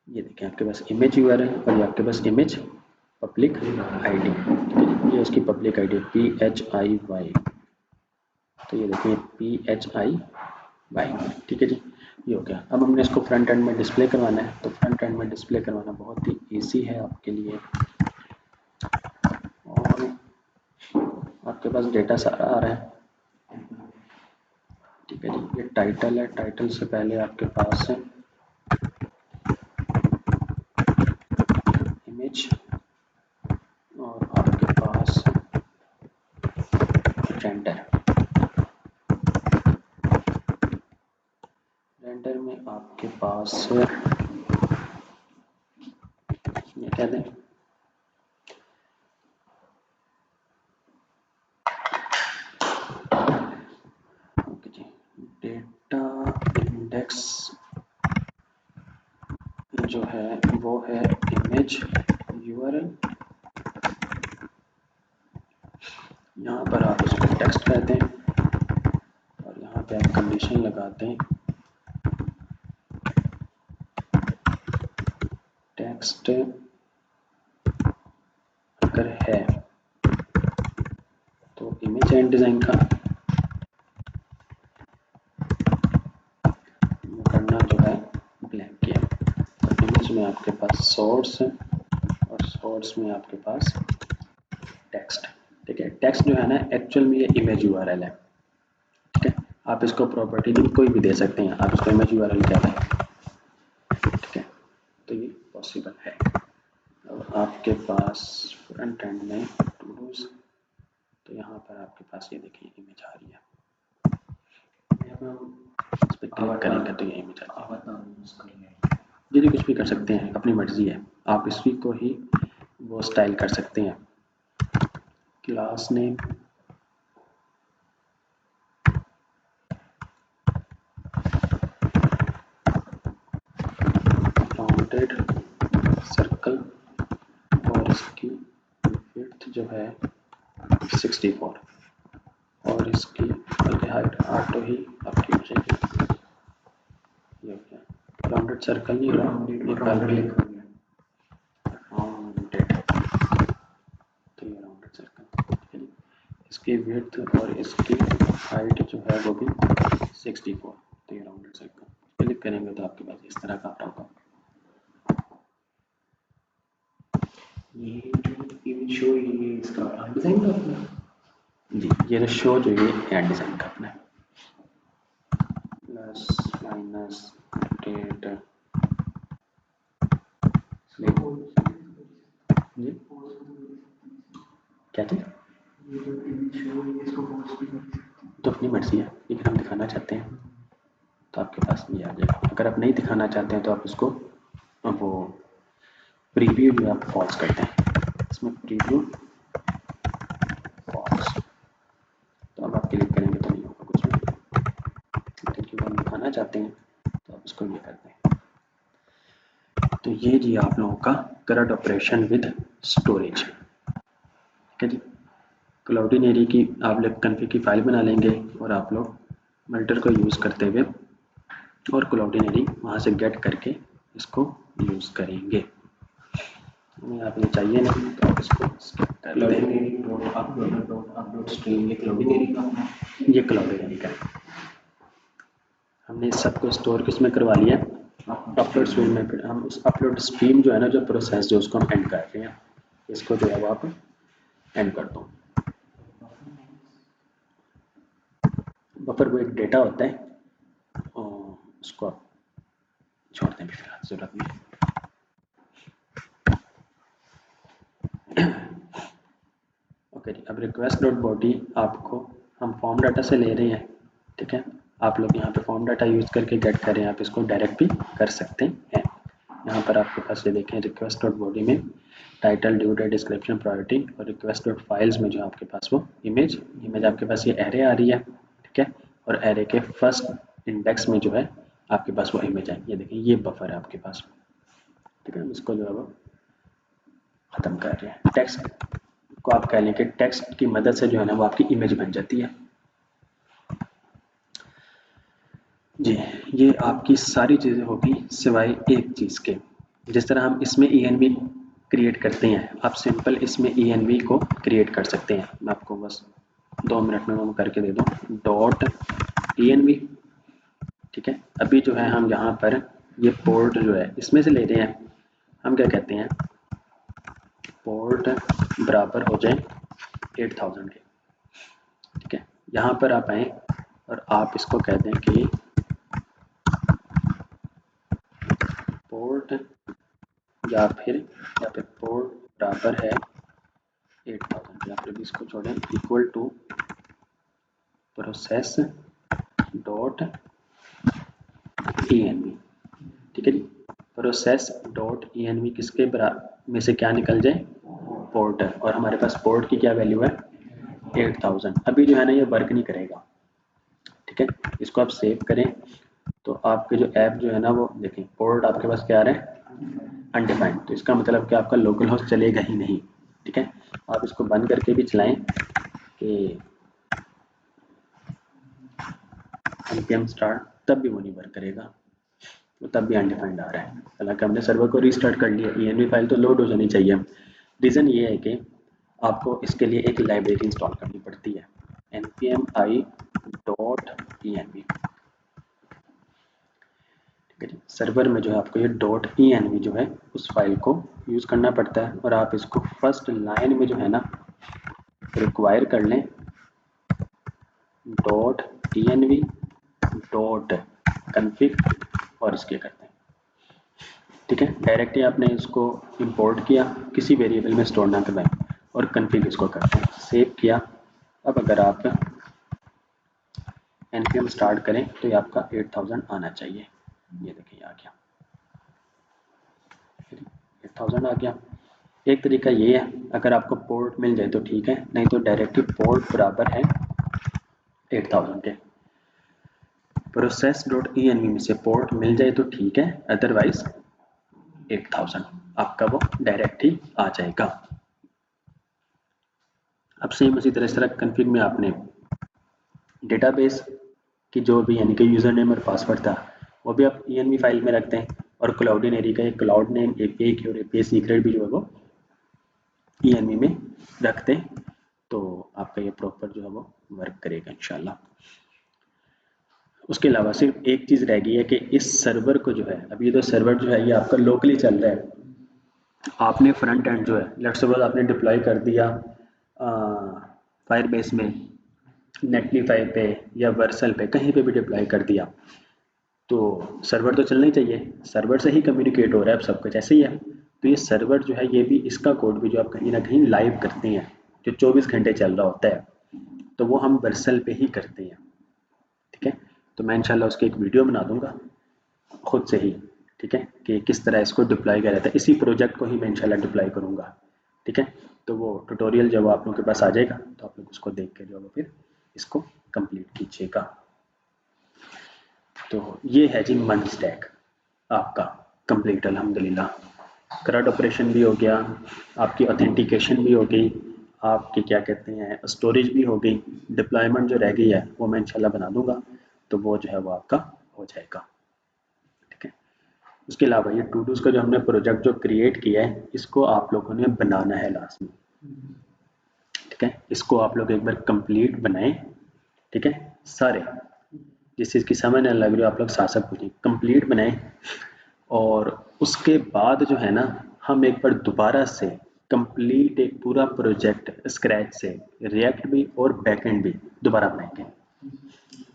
ये देखें आपके पास इमेज यूआरएल और ये आपके पास इमेज पब्लिक आईडी, ये उसकी पब्लिक आईडी PHIY, तो ये देखिए PHIY, ठीक है जी। ये हो गया। अब हमने इसको फ्रंट एंड में डिस्प्ले करवाना है, तो फ्रंट एंड में डिस्प्ले करवाना बहुत ही ईजी है आपके लिए। और आपके पास डेटा सारा आ रहा है, ठीक है जी। ये टाइटल है, टाइटल से पहले आपके पास है इमेज, और आपके पास रेंडर, रेंडर में आपके पास ये कह दें ओके जी, डेटा इंडेक्स जो है वो है इमेज URL। यहाँ पर आप इसको टेक्स्ट कहते हैं और यहाँ पे आप कंडीशन लगाते हैं टेक्स्ट अगर है तो इमेज एंड डिज़ाइन का, करना जो है ब्लैंक किया। तो इमेज में आपके पास सोर्स और सोर्स में आपके पास टेक्स्ट। ठीक है, टेक्स्ट जो है ना एक्चुअल में ये इमेज URL है। ठीक है, आप इसको प्रॉपर्टी नेम कोई भी दे सकते हैं, आप इसको इमेज URL कहते हैं। ठीक है, तो ये पॉसिबल है। और आपके पास फ्रंट एंड में टू डूज, तो यहाँ पर आपके पास ये देखिए इमेज आ रही है, इस पर क्लिक करेंगे तो ये इमेज आ रही है। जी कुछ भी कर सकते हैं, अपनी मर्जी है, आप इसी को ही वो स्टाइल कर सकते हैं। क्लास नेम, राउंडेड सर्कल और इसकी विड्थ जो है 64 और इसकी हाइट ऑटो ही आपकी हो जाएगी। ये क्या राउंडेड सर्कल नहीं, राउंडेड, तो ये राउंडेड सर्कल। इसकी विड्थ और इसकी हाइट जो है वो भी 64, तो ये राउंडेड सर्कल। क्लिक करेंगे तो आपके पास इस तरह का होगा। ये जो इमेज शो ये इसका डिज़ाइन का अपना जी, ये शो जो ये एड डिज़ाइन का अपना है, प्लस माइनस डेट जी क्या चीज़, तो अपनी मर्जी है, लेकिन हम दिखाना चाहते हैं तो आपके पास ये आ जाएगा। अगर आप नहीं दिखाना चाहते हैं तो आप इसको वो प्रीव्यू जो आप पॉज करते हैं, इसमें प्रीव्यू पॉज, तो अब आप क्लिक करेंगे तो नहीं होगा कुछ भी, लेकिन क्योंकि हम दिखाना चाहते हैं तो आप इसको ये करते हैं। तो ये जी आप लोगों का करंट ऑपरेशन विद स्टोरेज। ठीक है जी, क्लाउडिनेरी की आप लोग कन्फिग की फाइल बना लेंगे और आप लोग मल्टर को यूज़ करते हुए और क्लाउडिनेरी वहाँ से गेट करके इसको यूज़ करेंगे। हमें आप ये चाहिए नहीं तो आप इसको स्किप कर देंगे। ये क्लाउडिनेरी का हमने सबको स्टोर किसमें करवा लिया, अपलोड स्ट्रीम में। फिर हम उस अपलोड स्ट्रीम जो है ना, जो प्रोसेस जो उसको हम एंड कर रहे हैं, इसको जो है वो आप एंड कर दो। बफर वो एक डेटा होता है और उसको आप छोड़ दें, फिलहाल जरूरत नहीं। ओके जी, अब रिक्वेस्ट डॉट बॉडी आपको हम फॉर्म डाटा से ले रहे हैं। ठीक है, आप लोग यहाँ पे फॉर्म डाटा यूज़ करके गेट करें, आप इसको डायरेक्ट भी कर सकते हैं। यहाँ पर आपके पास ये देखें रिक्वेस्ट डॉट बॉडी में title, due date, description, priority और रिक्वेस्ट डॉट फाइल्स में जो आपके पास वो इमेज आपके पास ये एरे आ रही है। ठीक है, और एरे के फर्स्ट इंडेक्स में जो है आपके पास वो इमेज है। ये देखें ये बफर है आपके पास। ठीक है, इसको जो है वो ख़त्म कर रहे हैं। टेक्स्ट को आप कह लें कि टेक्स्ट की मदद से जो है ना वो आपकी इमेज बन जाती है। जी, ये आपकी सारी चीज़ें होगी सिवाय एक चीज़ के। जिस तरह हम इसमें env क्रिएट करते हैं, आप सिंपल इसमें env को क्रिएट कर सकते हैं। मैं आपको बस 2 मिनट में वो करके दे दूँ, डॉट env। ठीक है, अभी जो है हम यहाँ पर ये पोर्ट जो है इसमें से ले रहे हैं। हम क्या कहते हैं, पोर्ट बराबर हो जाए 8000 के। ठीक है, यहाँ पर आप आए और आप इसको कह दें कि पोर्ट या फिर यहाँ पे पोर्ट बराबर है 8000, या फिर भी इसको छोड़ें, equal to process dot env। ठीक है जी, प्रोसेस डॉट env किसके में से क्या निकल जाए, पोर्ट है, और हमारे पास पोर्ट की क्या वैल्यू है 8000। अभी जो है ना ये वर्क नहीं करेगा। ठीक है, इसको आप सेव करें तो आपके जो ऐप जो है ना वो देखें पोर्ट आपके पास क्या आ रहा है अनडिफाइंड, तो इसका मतलब कि आपका लोकल होस्ट चलेगा ही नहीं। ठीक है, आप इसको बंद करके भी चलाएं कि npm स्टार्ट, तब भी वो नहीं वर्क करेगा, तो तब भी अनडिफाइंड आ रहा है। हालांकि हमने सर्वर को रीस्टार्ट कर लिया, env फाइल तो लोड हो जानी चाहिए। रीज़न ये है कि आपको इसके लिए एक लाइब्रेरी इंस्टॉल करनी पड़ती है npm i.env। सर्वर में जो है आपको ये .env जो है उस फाइल को यूज़ करना पड़ता है, और आप इसको फर्स्ट लाइन में जो है ना रिक्वायर कर लें .env .config और इसके करते हैं। ठीक है, डायरेक्टली आपने इसको इंपोर्ट किया, किसी वेरिएबल में स्टोर ना करवाएं, और कन्फिग इसको करते हैं, सेव किया। अब अगर आप npm स्टार्ट करें तो ये आपका 8000 आना चाहिए। ये देखिए आ गया 8000 आ गया। एक तरीका ये है, अगर आपको पोर्ट मिल जाए तो ठीक है, नहीं तो डायरेक्टली पोर्ट बराबर है 8000 के। process.env में से पोर्ट मिल जाए तो ठीक है, अदरवाइज 8000 आपका वो डायरेक्ट ही आ जाएगा। अब सेम उसी तरह कन्फिग में आपने डेटाबेस की जो भी यानी कि यूज़र नेम और पासवर्ड था वो भी आप env फाइल में रखते हैं, और क्लाउडिनरी का एक क्लाउड नेम एपीआई की और एपीआई सीक्रेट भी जो है वो env में रखते हैं, तो आपका ये प्रॉपर जो है वो वर्क करेगा इंशाल्लाह। उसके अलावा सिर्फ एक चीज़ रह गई है कि इस सर्वर को जो है, अब ये तो सर्वर जो है ये आपका लोकली चल रहा है, आपने फ्रंट एंड जो है लेट्स सपोज आपने डिप्लॉय कर दिया फायरबेस में, नेटलीफाई पे या वर्सल पे, कहीं पे भी डिप्लॉय कर दिया, तो सर्वर तो चलना ही चाहिए, सर्वर से ही कम्युनिकेट हो रहा है अब सब कुछ ऐसे ही है। तो ये सर्वर जो है ये भी इसका कोड भी जो आप कहीं ना कहीं लाइव करते हैं, जो 24 घंटे चल रहा होता है, तो वो हम वर्सल पे ही करते हैं। ठीक है, तो मैं इंशाल्लाह उसकी एक वीडियो बना दूंगा खुद से ही, ठीक है, कि किस तरह इसको डिप्लॉय किया जाता है। इसी प्रोजेक्ट को ही मैं इंशाल्लाह डिप्लॉय करूंगा। ठीक है, तो वो ट्यूटोरियल जब आप लोगों के पास आ जाएगा तो आप लोग उसको देख के जो है फिर इसको कंप्लीट कीजिएगा। तो ये है जी मन स्टैक आपका कंप्लीट अल्हम्दुलिल्लाह। करंट ऑपरेशन भी हो गया, आपकी ऑथेंटिकेशन भी हो गई, आपकी क्या कहते हैं स्टोरेज भी हो गई, डिप्लॉयमेंट जो रह गई है वो मैं इंशाल्लाह बना दूंगा, तो वो जो है वो आपका हो जाएगा। ठीक है, उसके अलावा ये टू डूज का जो हमने प्रोजेक्ट जो क्रिएट किया है इसको आप लोगों ने बनाना है लास्ट में। ठीक है, इसको आप लोग एक बार कंप्लीट बनाएं। ठीक है, सारे जिस चीज़ की समझ न लग रही हो आप लोग साथ साथ पूछें, कंप्लीट बनाएं, और उसके बाद जो है ना हम एक बार दोबारा से कंप्लीट एक पूरा प्रोजेक्ट स्क्रैच से रिएक्ट भी और बैकएंड भी दोबारा बनाएंगे।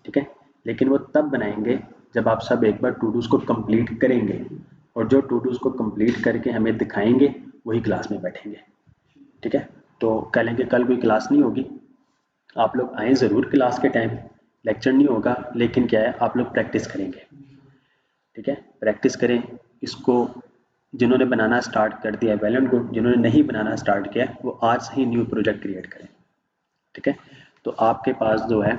ठीक है, लेकिन वो तब बनाएंगे जब आप सब एक बार टू डूज को कंप्लीट करेंगे, और जो टू डूज को कंप्लीट करके हमें दिखाएंगे वही क्लास में बैठेंगे। ठीक है, तो कल के कल कोई क्लास नहीं होगी, आप लोग आएँ ज़रूर क्लास के टाइम, लेक्चर नहीं होगा, लेकिन क्या है आप लोग प्रैक्टिस करेंगे। ठीक है, प्रैक्टिस करें इसको। जिन्होंने बनाना स्टार्ट कर दिया वेल एंड गुड, जिन्होंने नहीं बनाना स्टार्ट किया वो आज से ही न्यू प्रोजेक्ट क्रिएट करें। ठीक है, तो आपके पास जो है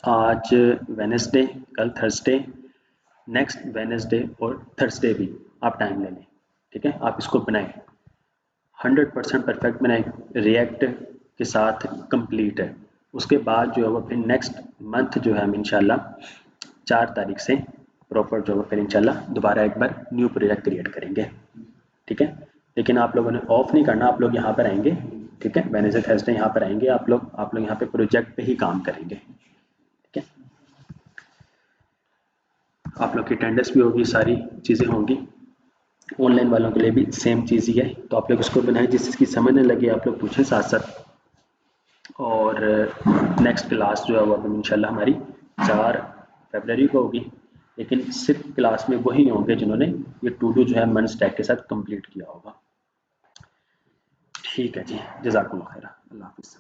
आज वेडनेसडे, कल थर्सडे, नेक्स्ट वेडनेसडे और थर्सडे भी आप टाइम ले लें। ठीक है, आप इसको बनाएं 100% परफेक्ट बनाएं, रिएक्ट के साथ कंप्लीट है। उसके बाद जो है वो फिर नेक्स्ट मंथ जो है हम इंशाल्लाह 4 तारीख से प्रॉपर जो है फिर इंशाल्लाह दोबारा एक बार न्यू प्रोजेक्ट क्रिएट करेंगे। ठीक है, लेकिन आप लोगों ने ऑफ नहीं करना, आप लोग यहाँ पर आएंगे। ठीक है, वेडनेसडे थर्सडे यहाँ पर आएंगे आप लोग यहाँ पे प्रोजेक्ट पे ही काम करेंगे। ठीक है, आप लोग की अटेंडेंस भी होगी, सारी चीज़ें होंगी। ऑनलाइन वालों के लिए भी सेम चीज़ ही है, तो आप लोग इसको बनाएं, जिस चीज़ की समझ न लगे आप लोग पूछें साथ साथ। और नेक्स्ट क्लास जो है वो अब इंशाल्लाह हमारी 4 फरवरी को होगी, लेकिन सिर्फ क्लास में वही होंगे जिन्होंने ये टू डू जो है मन स्टैक के साथ कंप्लीट किया होगा। ठीक है जी, जज़ाकुमुल्लाह खैर, अल्लाह हाफ़िज़।